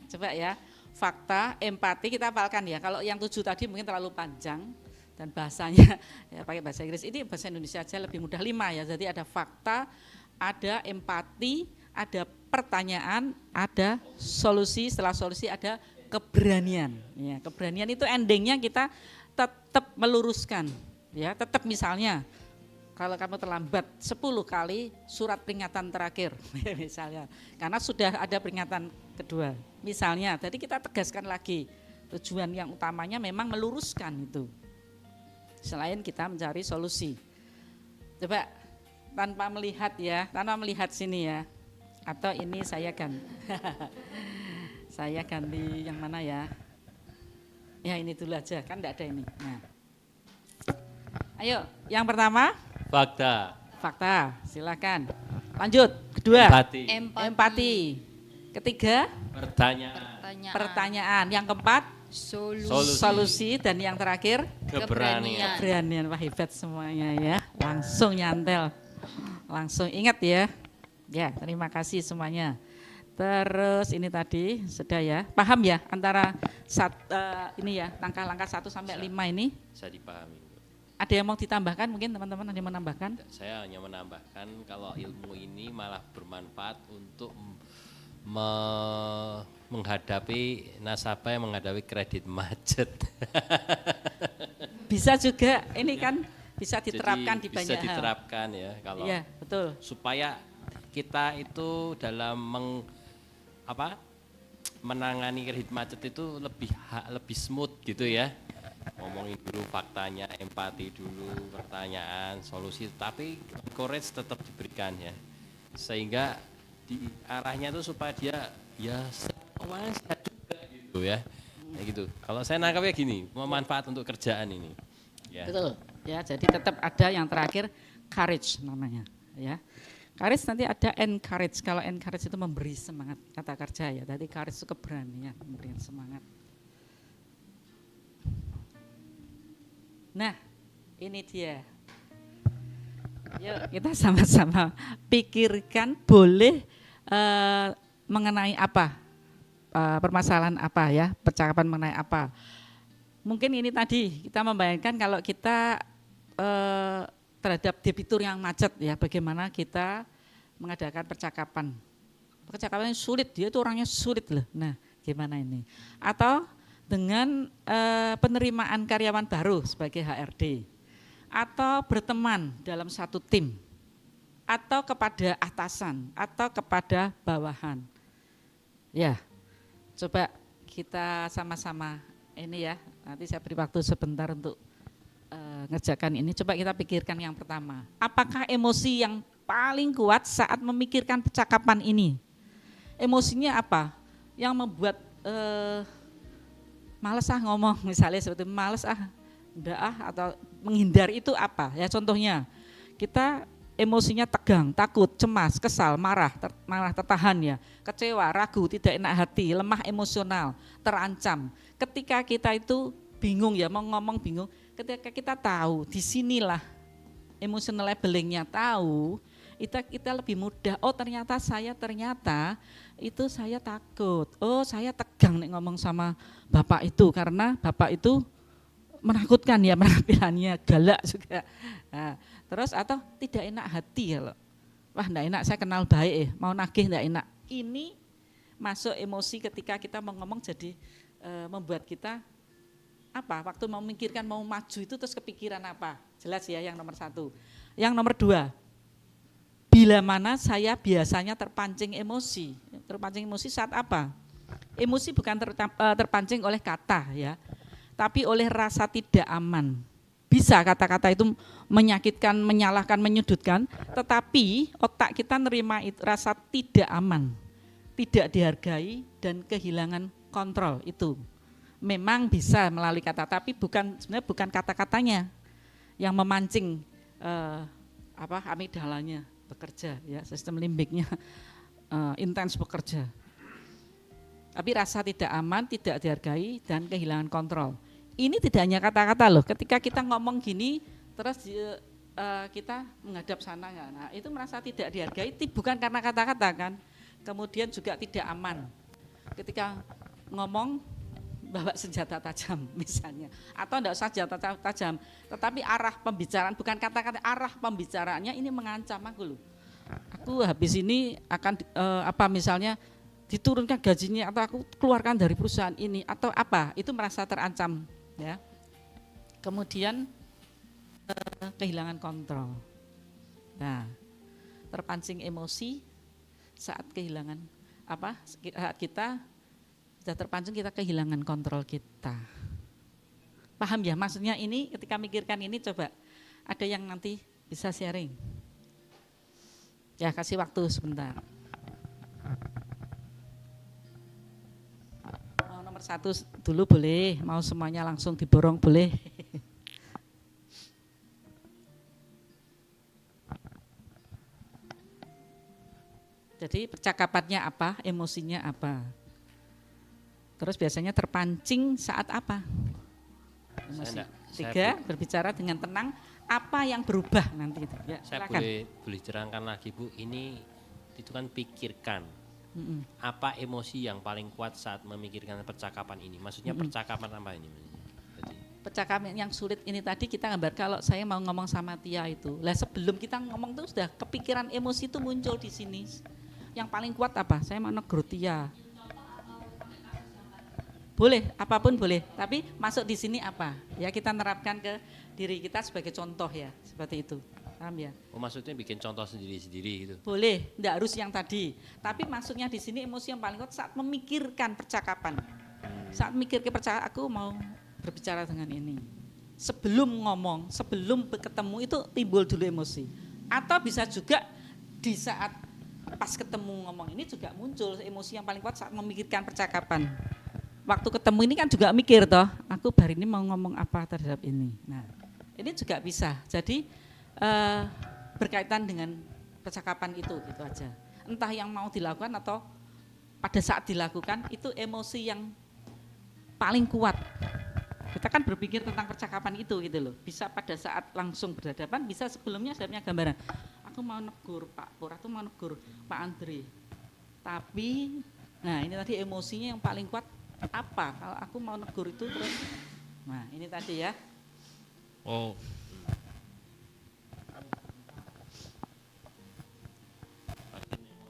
coba ya, fakta, empati kita apalkan ya. Kalau yang 7 tadi mungkin terlalu panjang dan bahasanya ya pakai bahasa Inggris, ini bahasa Indonesia aja lebih mudah, 5 ya. Jadi ada fakta, ada empati, ada pertanyaan, ada solusi, setelah solusi ada keberanian. Ya, keberanian itu endingnya kita tetap meluruskan, ya, tetap misalnya kalau kamu terlambat 10 kali surat peringatan terakhir misalnya, karena sudah ada peringatan kedua misalnya, jadi kita tegaskan lagi tujuan yang utamanya memang meluruskan itu. Selain kita mencari solusi. Coba tanpa melihat ya, tanpa melihat sini ya. Atau ini saya ganti. Saya ganti yang mana ya? Ya ini dulu aja, kan enggak ada ini. Nah. Ayo, yang pertama Fakta. fakta, silakan. Lanjut, kedua empati. Ketiga pertanyaan. Yang keempat solusi, dan yang terakhir keberanian. Wah hebat semuanya ya, langsung nyantel, langsung ingat ya. Ya terima kasih semuanya. Terus ini tadi sudah ya, paham ya antara ini ya langkah-langkah 1 sampai 5 ini? Bisa dipahami. Ada yang mau ditambahkan mungkin teman-teman, ada yang menambahkan? Saya hanya menambahkan kalau ilmu ini malah bermanfaat untuk menghadapi nasabah yang menghadapi kredit macet. Bisa juga, ini kan bisa diterapkan. Jadi, di banyak hal. Bisa diterapkan ya kalau. Iya, betul. Supaya kita itu dalam menangani kredit macet itu lebih smooth gitu ya. Ngomongin dulu faktanya, empati dulu, pertanyaan, solusi, tapi courage tetap diberikan ya. Sehingga di arahnya itu supaya dia ya keuangan sehat juga gitu ya. Ya gitu. Kalau saya nangkapnya gini, memanfaat untuk kerjaan ini. Ya. Betul. Ya, jadi tetap ada yang terakhir courage namanya, ya. Courage nanti ada encourage. Kalau encourage itu memberi semangat, kata kerja ya. Tadi courage itu keberanian, memberikan semangat. Nah, ini dia. Yuk kita sama-sama pikirkan boleh mengenai apa, permasalahan apa ya, percakapan mengenai apa. Mungkin ini tadi kita membayangkan kalau kita terhadap debitur yang macet ya, bagaimana kita mengadakan percakapan. Percakapan yang sulit, dia itu orangnya sulit loh. Nah, gimana ini? Atau dengan penerimaan karyawan baru sebagai HRD, atau berteman dalam satu tim, atau kepada atasan, atau kepada bawahan. Ya, coba kita sama-sama ini ya, nanti saya beri waktu sebentar untuk ngerjakan ini. Coba kita pikirkan yang pertama, apakah emosi yang paling kuat saat memikirkan percakapan ini? Emosinya apa? Yang membuat males ngomong, misalnya seperti males enggak atau menghindar itu apa? Ya contohnya, kita emosinya tegang, takut, cemas, kesal, marah, marah tertahan ya, kecewa, ragu, tidak enak hati, lemah emosional, terancam. Ketika kita itu bingung ya, mau ngomong bingung, ketika kita tahu disinilah emotional labelingnya tahu, kita lebih mudah. Oh ternyata itu saya takut. Oh saya tegang nih ngomong sama bapak itu karena bapak itu menakutkan ya penampilannya, galak juga. Nah, terus atau tidak enak hati ya loh. Wah enggak enak, saya kenal baik mau nagih enggak enak. Ini masuk emosi ketika kita mau ngomong jadi membuat kita apa? Waktu mau memikirkan mau maju itu terus kepikiran apa? Jelas ya yang nomor 1. Yang nomor 2, bila mana saya biasanya terpancing emosi. Terpancing emosi saat apa? Emosi bukan terpancing oleh kata ya, tapi oleh rasa tidak aman. Bisa kata-kata itu menyakitkan, menyalahkan, menyudutkan, tetapi otak kita nerima itu, rasa tidak aman, tidak dihargai dan kehilangan kontrol itu. Memang bisa melalui kata, tapi sebenarnya bukan kata-katanya yang memancing amigdalanya bekerja ya, sistem limbiknya intens bekerja. Tapi rasa tidak aman, tidak dihargai dan kehilangan kontrol. Ini tidak hanya kata-kata loh. Ketika kita ngomong gini terus kita menghadap sana ya. Nah, itu merasa tidak dihargai bukan karena kata-kata kan. Kemudian juga tidak aman. Ketika ngomong bawa senjata tajam misalnya, atau enggak usah senjata tajam, tetapi arah pembicaraan bukan kata-kata, arah pembicaraannya ini mengancam aku loh. Aku habis ini akan misalnya diturunkan gajinya atau aku keluarkan dari perusahaan ini atau apa, itu merasa terancam ya. Kemudian kehilangan kontrol. Nah, terpancing emosi saat kehilangan saat kita sudah terpancing, kita kehilangan kontrol kita. Paham ya maksudnya? Ini ketika mikirkan ini coba ada yang nanti bisa sharing. Ya kasih waktu sebentar. Mau nomor 1 dulu boleh, mau semuanya langsung diborong boleh. Jadi percakapannya apa, emosinya apa. Terus biasanya terpancing saat apa? Emosi. 3, berbicara dengan tenang, apa yang berubah nanti itu. Ya, saya boleh terangkan lagi Bu, ini itu kan pikirkan. Apa emosi yang paling kuat saat memikirkan percakapan ini? Maksudnya percakapan apa ini? Percakapan yang sulit ini tadi kita gambar kalau saya mau ngomong sama Tia itu. Lah sebelum kita ngomong tuh sudah kepikiran emosi itu muncul di sini. Yang paling kuat apa? Saya mau negur Tia. Boleh, apapun boleh. Tapi masuk di sini apa? Ya kita nerapkan ke diri kita sebagai contoh ya, seperti itu. Paham ya? Oh maksudnya bikin contoh sendiri-sendiri gitu? Boleh, enggak harus yang tadi. Tapi maksudnya di sini emosi yang paling kuat saat memikirkan percakapan. Saat mikir ke percakapan, aku mau berbicara dengan ini. Sebelum ngomong, sebelum ketemu itu timbul dulu emosi. Atau bisa juga di saat pas ketemu ngomong ini juga muncul emosi yang paling kuat saat memikirkan percakapan. Waktu ketemu ini kan juga mikir toh, aku hari ini mau ngomong apa terhadap ini. Nah, ini juga bisa. Jadi berkaitan dengan percakapan itu gitu aja. Entah yang mau dilakukan atau pada saat dilakukan itu emosi yang paling kuat. Kita kan berpikir tentang percakapan itu gitu loh. Bisa pada saat langsung berhadapan, bisa sebelumnya saya punya gambaran. Aku mau negur Pak Pur, aku mau negur Pak Andre. Tapi, nah ini tadi emosinya yang paling kuat apa? Kalau aku mau negur itu terus, nah ini tadi ya. Oh.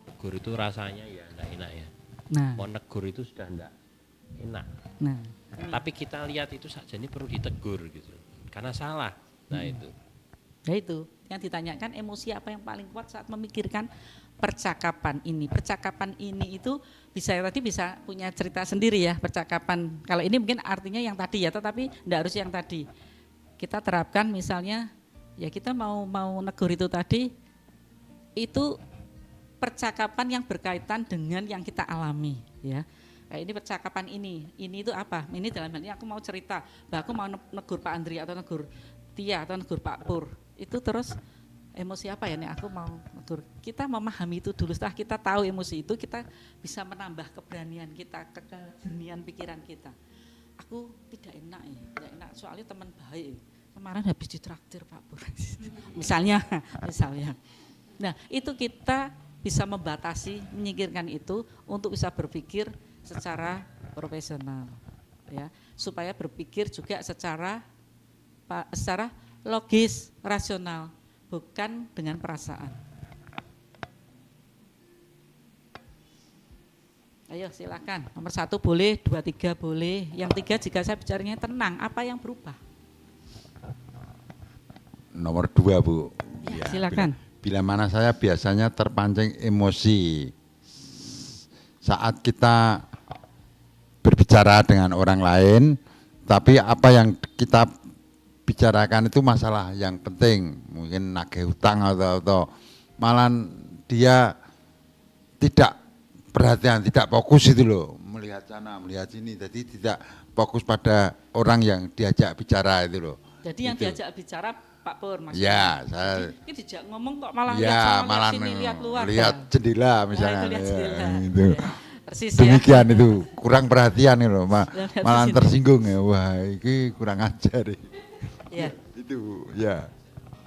Negur itu rasanya ya enggak enak ya. Nah. Mau negur itu sudah enggak enak. Nah. Tapi kita lihat itu saja ini perlu ditegur gitu. Karena salah. Nah itu. Ya itu, yang ditanyakan emosi apa yang paling kuat saat memikirkan percakapan ini. Percakapan ini itu bisa punya cerita sendiri ya percakapan. Kalau ini mungkin artinya yang tadi ya, tetapi enggak harus yang tadi. Kita terapkan misalnya ya kita mau negur itu tadi, itu percakapan yang berkaitan dengan yang kita alami ya. Kayak ini percakapan ini itu apa? Ini dalam hal ini aku mau cerita, aku mau negur Pak Andri atau negur Tia atau negur Pak Pur. Itu terus emosi apa ya nih, aku mau atur. Kita memahami itu dulu, setelah kita tahu emosi itu, kita bisa menambah keberanian kita, kejernihan pikiran kita. Aku tidak enak ya, tidak enak soalnya teman baik. Kemarin habis ditraktir Pak Pur. misalnya. Nah itu kita bisa membatasi, menyingkirkan itu untuk bisa berpikir secara profesional, ya, supaya berpikir juga secara logis, rasional, bukan dengan perasaan. Ayo silakan, nomor 1 boleh, 2, 3 boleh. Yang 3 jika saya bicaranya tenang, apa yang berubah? Nomor 2 Bu. Ya, silakan. Bila mana saya biasanya terpancing emosi saat kita berbicara dengan orang lain, tapi apa yang kita bicarakan itu masalah yang penting, mungkin nagih hutang atau malah dia tidak perhatian, tidak fokus itu loh, melihat sana, melihat sini, jadi tidak fokus pada orang yang diajak bicara itu loh. Jadi yang itu. diajak bicara Pak Pur maksudnya. Ya, saya. Ini dijak ngomong kok malah Ya, lihat sana, malah lihat sini, lihat luar. lihat jendela misalnya. Lihat jendela. Ya, itu. Ya, persis ya. Demikian itu, kurang perhatian itu, Lihat malah sini. tersinggung ya. Wah, ini kurang ajar. Ya. Itu, ya.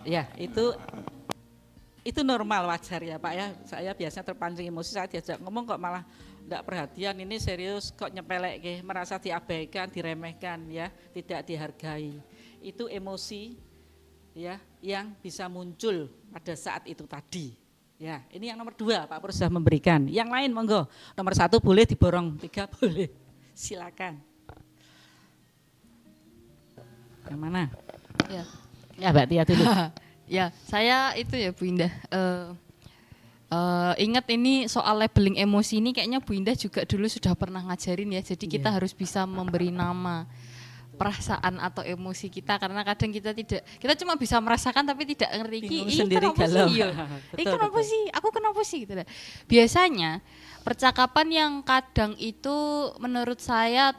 Ya, itu normal, wajar ya Pak ya. Saya biasanya terpancing emosi, saya diajak ngomong kok malah enggak perhatian, ini serius kok nyepelek, merasa diabaikan, diremehkan ya, tidak dihargai. Itu emosi ya yang bisa muncul pada saat itu tadi. Ya, ini yang nomor 2 Pak Pur sudah memberikan. Yang lain monggo. Nomor 1 boleh diborong, 3 boleh. Silakan. Yang mana? Ya. Ya Mbak Tia dulu. Ya, saya itu ya Bu Indah. Ingat ini soal labeling emosi ini kayaknya Bu Indah juga dulu sudah pernah ngajarin ya. Jadi kita harus bisa memberi nama perasaan atau emosi kita, karena kadang kita cuma bisa merasakan tapi tidak ngerti Bingung ini sendiri, kenapa galau. sih, ini kenapa Betul. sih, aku kenapa sih gitu. Biasanya percakapan yang kadang itu menurut saya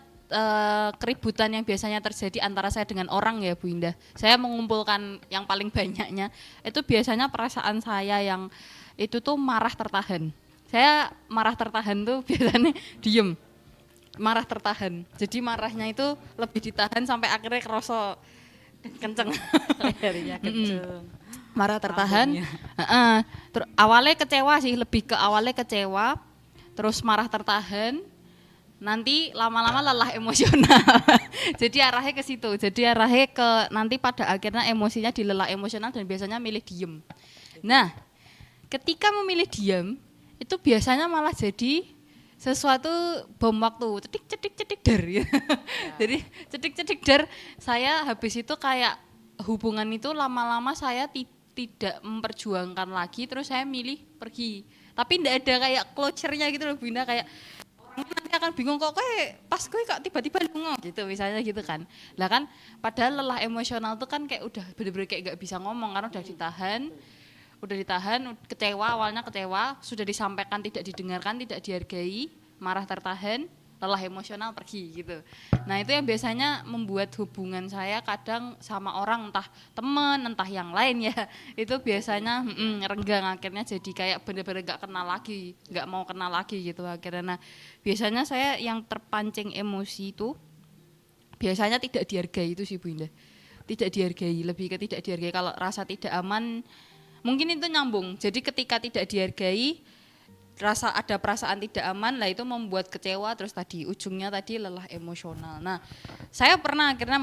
keributan yang biasanya terjadi antara saya dengan orang ya Bu Indah. Saya mengumpulkan yang paling banyaknya itu biasanya perasaan saya yang itu tuh marah tertahan. Saya marah tertahan tuh biasanya diem. Marah tertahan. Jadi marahnya itu lebih ditahan sampai akhirnya kerasa kenceng. Lehernya kenceng. Marah tertahan. Lambungnya. Awalnya kecewa sih, lebih ke awalnya kecewa, terus marah tertahan. Nanti lama-lama lelah emosional. Jadi arahnya ke situ. Jadi arahnya ke nanti pada akhirnya emosinya dilelah emosional dan biasanya milih diem. Nah, ketika memilih diem itu biasanya malah jadi sesuatu bom waktu, cedik dar. Jadi cedik dar, saya habis itu kayak hubungan itu lama-lama saya tidak memperjuangkan lagi, terus saya milih pergi. Tapi enggak ada kayak closure-nya gitu loh Bunda, kayak orang nanti akan bingung kok pas gue kok tiba-tiba lungo gitu misalnya gitu kan. Lah kan padahal lelah emosional tuh kan kayak udah bener-bener kayak enggak bisa ngomong karena udah ditahan, kecewa, awalnya kecewa, sudah disampaikan tidak didengarkan, tidak dihargai, marah tertahan, lelah emosional pergi gitu. Nah itu yang biasanya membuat hubungan saya kadang sama orang, entah teman, entah yang lain ya, itu biasanya renggang, akhirnya jadi kayak bener-bener gak kenal lagi, gak mau kenal lagi gitu akhirnya. Nah biasanya saya yang terpancing emosi itu biasanya tidak dihargai itu sih Bu Indah. Tidak dihargai, lebih ke tidak dihargai, kalau rasa tidak aman mungkin itu nyambung. Jadi ketika tidak dihargai, ada perasaan tidak aman, lah itu membuat kecewa, terus tadi ujungnya tadi lelah emosional. Nah, saya pernah akhirnya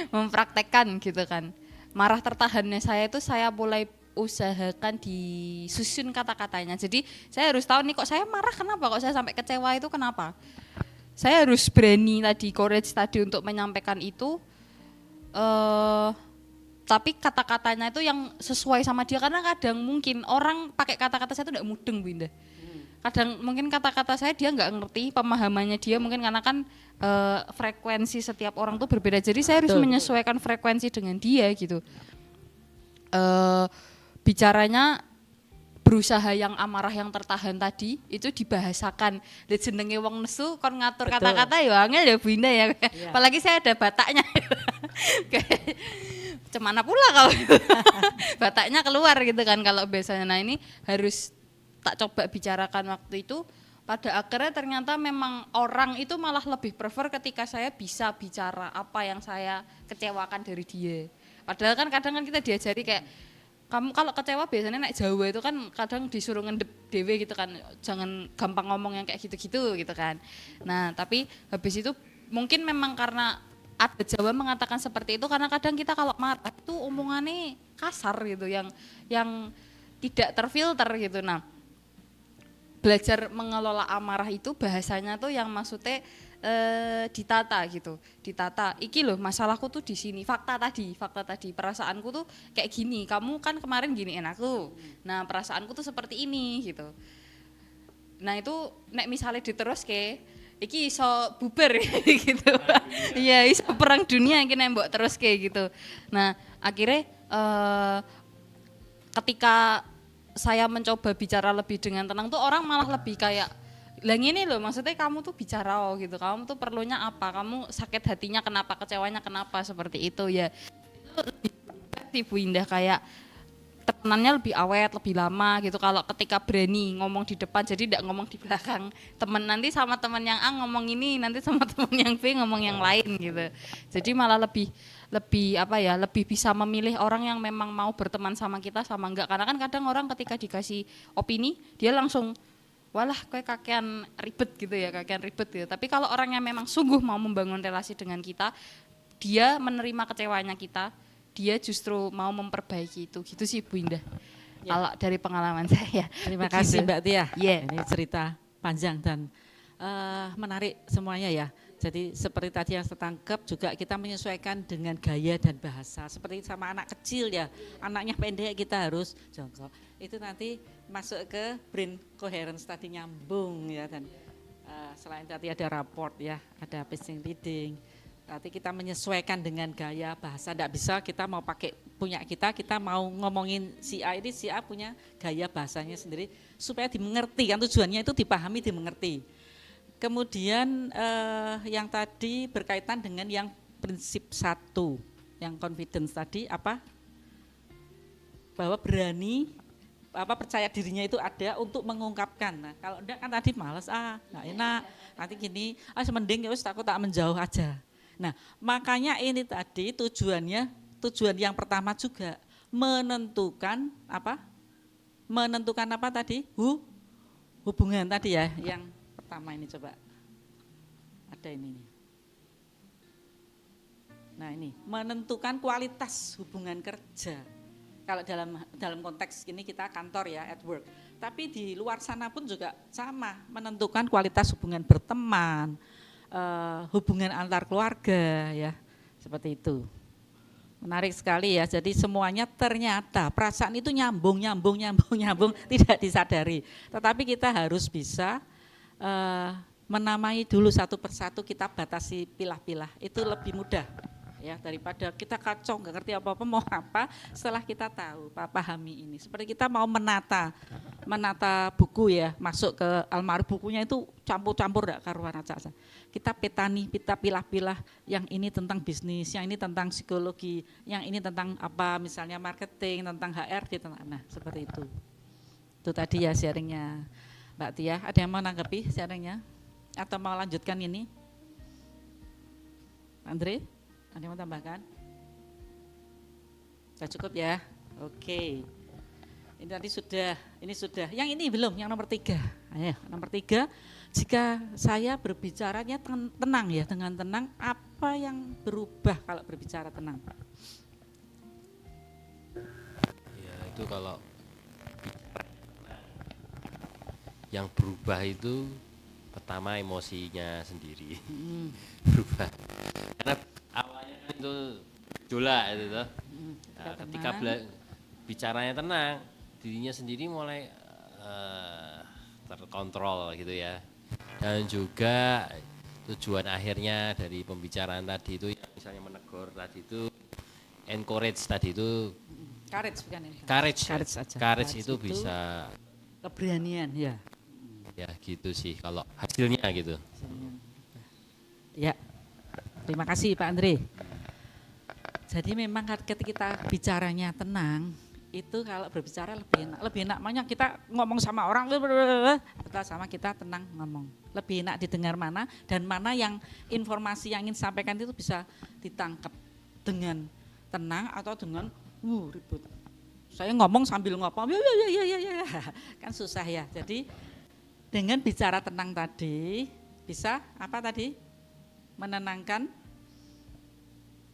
mempraktekkan gitu kan. Marah tertahannya saya itu saya mulai usahakan disusun kata-katanya. Jadi saya harus tahu nih kok saya marah kenapa, kok saya sampai kecewa itu kenapa. Saya harus berani tadi, courage tadi untuk menyampaikan itu. Tapi kata-katanya itu yang sesuai sama dia, karena kadang mungkin orang pakai kata-kata saya itu tidak mudeng Bu Indah. Kadang mungkin kata-kata saya dia nggak ngerti, pemahamannya dia mungkin karena kan frekuensi setiap orang tuh berbeda, jadi saya harus menyesuaikan frekuensi dengan dia gitu. Bicaranya berusaha yang amarah yang tertahan tadi itu dibahasakan. Lihat jenenge wong nesu kon ngatur kata-kata ya angel ya Bu Indah ya. Apalagi saya ada bataknya. Cemana pula kau. Bataknya keluar gitu kan kalau biasanya. Nah ini harus tak coba bicarakan waktu itu. Pada akhirnya ternyata memang orang itu malah lebih prefer ketika saya bisa bicara apa yang saya kecewakan dari dia. Padahal kan kadang kan kita diajari kayak kamu kalau kecewa biasanya naik Jawa itu kan kadang disuruh ngendep dewe gitu kan, jangan gampang ngomong yang kayak gitu-gitu gitu kan. Nah tapi habis itu mungkin memang karena ada Jawa mengatakan seperti itu karena kadang kita kalau marah itu omongannya kasar gitu yang tidak terfilter gitu. Nah belajar mengelola amarah itu bahasanya tuh yang maksudnya ditata gitu, ditata. Iki loh masalahku tuh di sini, fakta tadi, perasaanku tuh kayak gini. Kamu kan kemarin giniin aku, nah perasaanku tuh seperti ini gitu. Nah itu nek misalnya diterus ke, iki iso bubar gitu, iya iso perang dunia iki nek mbok terus kayak gitu. Nah akhirnya ketika saya mencoba bicara lebih dengan tenang tuh orang malah lebih kayak lah ini loh maksudnya kamu tuh bicara gitu, kamu tuh perlunya apa, kamu sakit hatinya kenapa, kecewanya kenapa, seperti itu ya. Itu lebih sih Bu Indah, kayak temenannya lebih awet, lebih lama gitu kalau ketika berani ngomong di depan, jadi tidak ngomong di belakang temen, nanti sama temen yang A ngomong ini, nanti sama temen yang B ngomong yang lain gitu. Jadi malah lebih apa ya, lebih bisa memilih orang yang memang mau berteman sama kita sama enggak, karena kan kadang orang ketika dikasih opini dia langsung walah kayak kakean ribet gitu ya, kakean ribet gitu. Tapi kalau orang yang memang sungguh mau membangun relasi dengan kita, dia menerima kecewanya kita, dia justru mau memperbaiki itu. Gitu sih Bu Indah. Ya. Kalau dari pengalaman saya. Terima Begitu. kasih Mbak Tia. Yeah. Ini cerita panjang dan menarik semuanya ya. Jadi seperti tadi yang tertangkap juga kita menyesuaikan dengan gaya dan bahasa. Seperti sama anak kecil ya, anaknya pendek kita harus jongkok. Itu nanti masuk ke brain coherence tadi, nyambung ya. Dan selain tadi ada rapport ya, ada pacing reading. Nanti kita menyesuaikan dengan gaya bahasa, tidak bisa kita mau pakai punya kita mau ngomongin si A, ini si A punya gaya bahasanya sendiri supaya dimengerti kan, tujuannya itu dipahami, dimengerti. Kemudian yang tadi berkaitan dengan yang prinsip 1, yang confidence tadi apa? Bahwa berani percaya dirinya itu ada untuk mengungkapkan. Nah, kalau enggak kan tadi malas, enggak enak. Nanti gini, mending ya wis takut tak menjauh aja. Nah, makanya ini tadi tujuan yang pertama juga menentukan apa? Menentukan apa tadi? Hubungan tadi ya, yang pertama ini coba. Ada ini nih. Nah, ini menentukan kualitas hubungan kerja. Kalau dalam konteks ini kita kantor ya, at work. Tapi di luar sana pun juga sama, menentukan kualitas hubungan berteman, hubungan antar keluarga ya, seperti itu. Menarik sekali ya, jadi semuanya ternyata perasaan itu nyambung, tidak disadari. Tetapi kita harus bisa menamai dulu satu persatu, kita batasi pilah-pilah, itu lebih mudah ya daripada kita kacau nggak ngerti apa-apa mau apa, setelah kita tahu, pahami ini. Seperti kita mau menata buku ya, masuk ke almari bukunya itu campur-campur enggak karuan aja. Kita kita pilah-pilah, yang ini tentang bisnis, yang ini tentang psikologi, yang ini tentang apa misalnya marketing, tentang HRD, nah seperti itu. Itu tadi ya sharingnya Mbak Tia. Ada yang mau nanggapi sharingnya? Atau mau lanjutkan ini? Andre? Ada yang mau tambahkan? Sudah cukup ya? Oke. Ini tadi ini sudah. Yang ini belum, yang nomor 3. Ayo, nomor 3. Jika saya berbicaranya tenang ya, dengan tenang, apa yang berubah kalau berbicara tenang? Ya itu kalau yang berubah itu pertama emosinya sendiri berubah. Karena awalnya kan itu gejolak itu toh. Nah, ketika bicaranya tenang, dirinya sendiri mulai terkontrol gitu ya. Dan juga tujuan akhirnya dari pembicaraan tadi itu yang misalnya menegur tadi itu, encourage tadi itu, courage itu bisa keberanian ya. Ya gitu sih kalau hasilnya gitu. Ya, terima kasih Pak Andre. Jadi memang ketika kita bicaranya tenang, itu kalau berbicara lebih enak. Lebih enak, makanya kita ngomong sama orang, atau sama kita tenang ngomong. Lebih enak didengar mana, dan mana yang informasi yang ingin disampaikan itu bisa ditangkap dengan tenang atau dengan ribut. Saya ngomong sambil ngomong, ya, kan susah ya. Jadi dengan bicara tenang tadi, bisa apa tadi?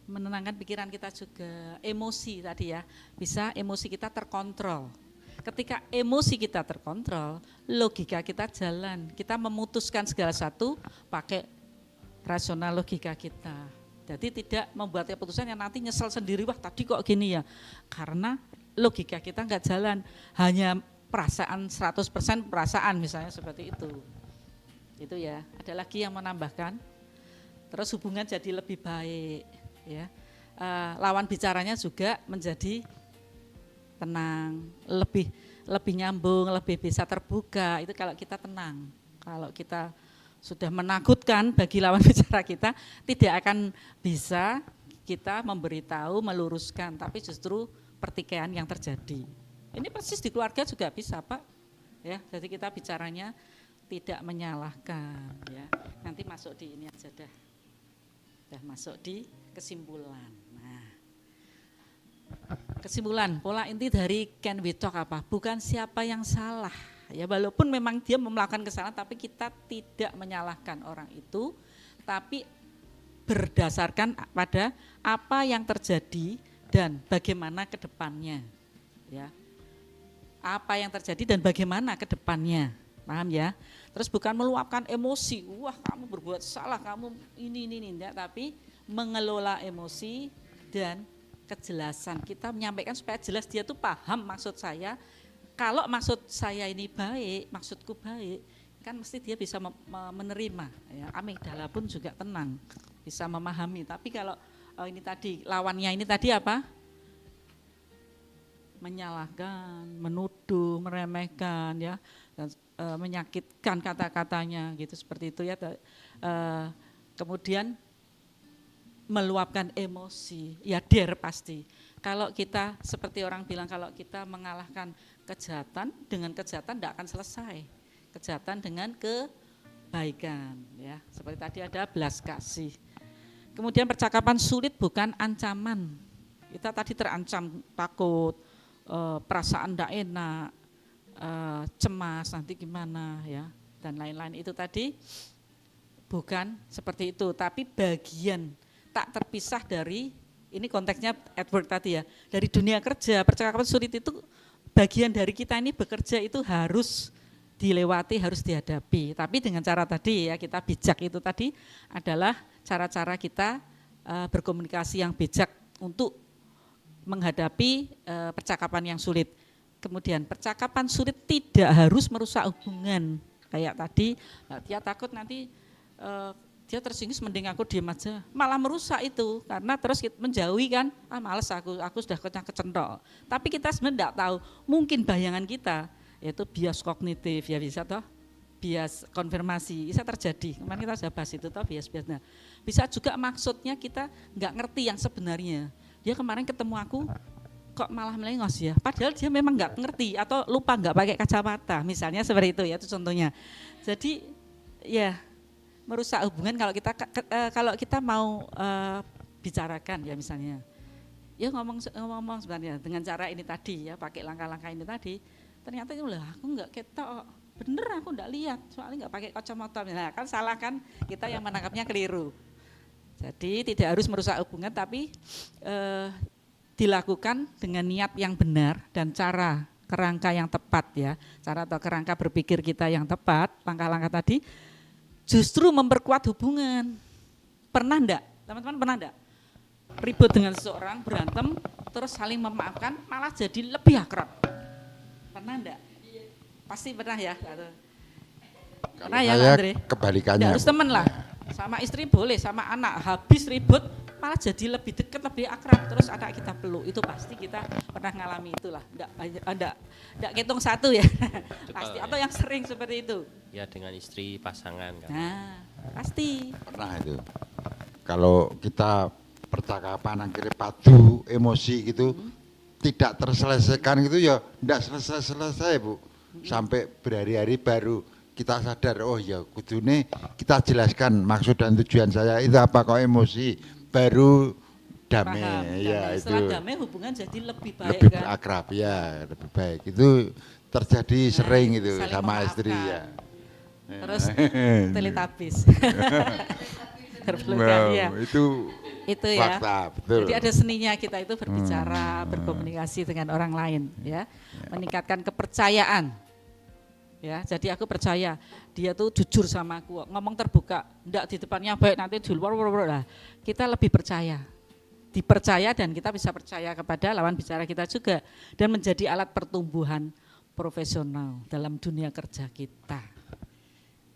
Menenangkan pikiran kita juga, emosi tadi ya, bisa emosi kita terkontrol. Ketika emosi kita terkontrol, logika kita jalan, kita memutuskan segala satu pakai rasional logika kita. Jadi tidak membuat keputusan yang nanti nyesel sendiri, wah tadi kok gini ya, karena logika kita nggak jalan, hanya perasaan 100% perasaan misalnya seperti itu ya. Ada lagi yang menambahkan, terus hubungan jadi lebih baik. Ya, lawan bicaranya juga menjadi tenang, lebih nyambung, lebih bisa terbuka. Itu kalau kita tenang. Kalau kita sudah menakutkan bagi lawan bicara kita, tidak akan bisa kita memberitahu, meluruskan, tapi justru pertikaian yang terjadi. Ini persis di keluarga juga bisa, Pak. Ya, jadi kita bicaranya tidak menyalahkan. Ya, nanti masuk di ini aja dah. Masuk di kesimpulan. Nah, kesimpulan, pola inti dari Can We Talk apa? Bukan siapa yang salah. Ya, walaupun memang dia melakukan kesalahan, tapi kita tidak menyalahkan orang itu, tapi berdasarkan pada apa yang terjadi dan bagaimana ke depannya. Ya. Apa yang terjadi dan bagaimana ke depannya. Paham ya? Terus bukan meluapkan emosi, wah kamu berbuat salah, kamu ini, enggak, tapi mengelola emosi dan kejelasan. Kita menyampaikan supaya jelas dia tuh paham maksud saya. Kalau maksud saya ini baik, maksudku baik, kan mesti dia bisa menerima. Ya, amigdala pun juga tenang, bisa memahami. Tapi kalau ini tadi, lawannya ini tadi apa? Menyalahkan, menuduh, meremehkan, ya, dan menyakitkan kata-katanya gitu, seperti itu ya. Kemudian meluapkan emosi, ya pasti. Kalau kita seperti orang bilang, kalau kita mengalahkan kejahatan dengan kejahatan tidak akan selesai. Kejahatan dengan kebaikan, ya. Seperti tadi ada belas kasih. Kemudian percakapan sulit bukan ancaman. Kita tadi terancam takut, perasaan tidak enak, cemas nanti gimana ya, dan lain-lain, itu tadi bukan seperti itu, tapi bagian tak terpisah dari, ini konteksnya Edward tadi ya, dari dunia kerja. Percakapan sulit itu bagian dari kita ini bekerja, itu harus dilewati, harus dihadapi, tapi dengan cara tadi ya, kita bijak. Itu tadi adalah cara-cara kita berkomunikasi yang bijak untuk menghadapi percakapan yang sulit. Kemudian percakapan sulit tidak harus merusak hubungan. Kayak tadi, dia takut nanti dia tersinggung, mending aku diam aja. Malah merusak itu, karena terus menjauhi kan, males aku sudah kecentok. Tapi kita sebenarnya tidak tahu, mungkin bayangan kita, yaitu bias kognitif, ya bisa toh, bias konfirmasi, bisa terjadi. Kemarin kita sudah bahas itu toh, bias-biasnya. Bisa juga maksudnya kita nggak ngerti yang sebenarnya. Dia kemarin ketemu aku, kok malah melengos ya, padahal dia memang nggak ngerti atau lupa nggak pakai kacamata, misalnya seperti itu ya, itu contohnya. Jadi ya merusak hubungan kalau kita mau bicarakan ya, misalnya ya ngomong sebenarnya dengan cara ini tadi ya, pakai langkah-langkah ini tadi, ternyata aku nggak ketok, bener aku nggak lihat soalnya nggak pakai kacamata, nah kan salah kan, kita yang menangkapnya keliru. Jadi tidak harus merusak hubungan, tapi dilakukan dengan niat yang benar dan cara kerangka yang tepat ya, cara atau kerangka berpikir kita yang tepat, langkah-langkah tadi justru memperkuat hubungan. Pernah enggak, teman-teman, pernah enggak ribut dengan seseorang, berantem, terus saling memaafkan, malah jadi lebih akrab? Pernah enggak? Pasti pernah ya. Pernah ya, Andre? Kebalikannya. Enggak harus teman lah, sama istri boleh, sama anak, habis ribut malah jadi lebih dekat, lebih akrab, terus ada kita peluk, itu pasti kita pernah ngalami itulah. Enggak hitung satu ya, pasti, atau yang sering seperti itu. Ya, dengan istri, pasangan kan. Nah, pasti. Pernah itu. Kalau kita percakapan akhirnya padu emosi gitu tidak terselesaikan gitu ya enggak selesai-selesai Bu. Sampai berhari-hari baru kita sadar oh ya kudune kita jelaskan maksud dan tujuan saya itu apa kok emosi baru damai Paham, ya damai. itu Setelah damai hubungan jadi lebih baik lebih kan. akrab ya lebih baik itu terjadi sering itu saling sama memaafkan. istri ya. Terus teletabis. Berpelukan Wow, ya. Itu ya. fakta betul. Jadi ada seninya kita itu berbicara, berkomunikasi dengan orang lain ya. Meningkatkan kepercayaan. Ya, jadi aku percaya dia tuh jujur sama aku, ngomong terbuka, enggak di depannya baik nanti di luar lah. Kita lebih percaya. Dipercaya dan kita bisa percaya kepada lawan bicara kita juga dan menjadi alat pertumbuhan profesional dalam dunia kerja kita.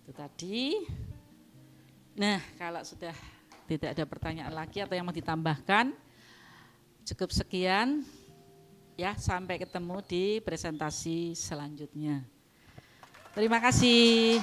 Itu tadi. Nah, kalau sudah tidak ada pertanyaan lagi atau yang mau ditambahkan, cukup sekian. Ya, sampai ketemu di presentasi selanjutnya. Terima kasih.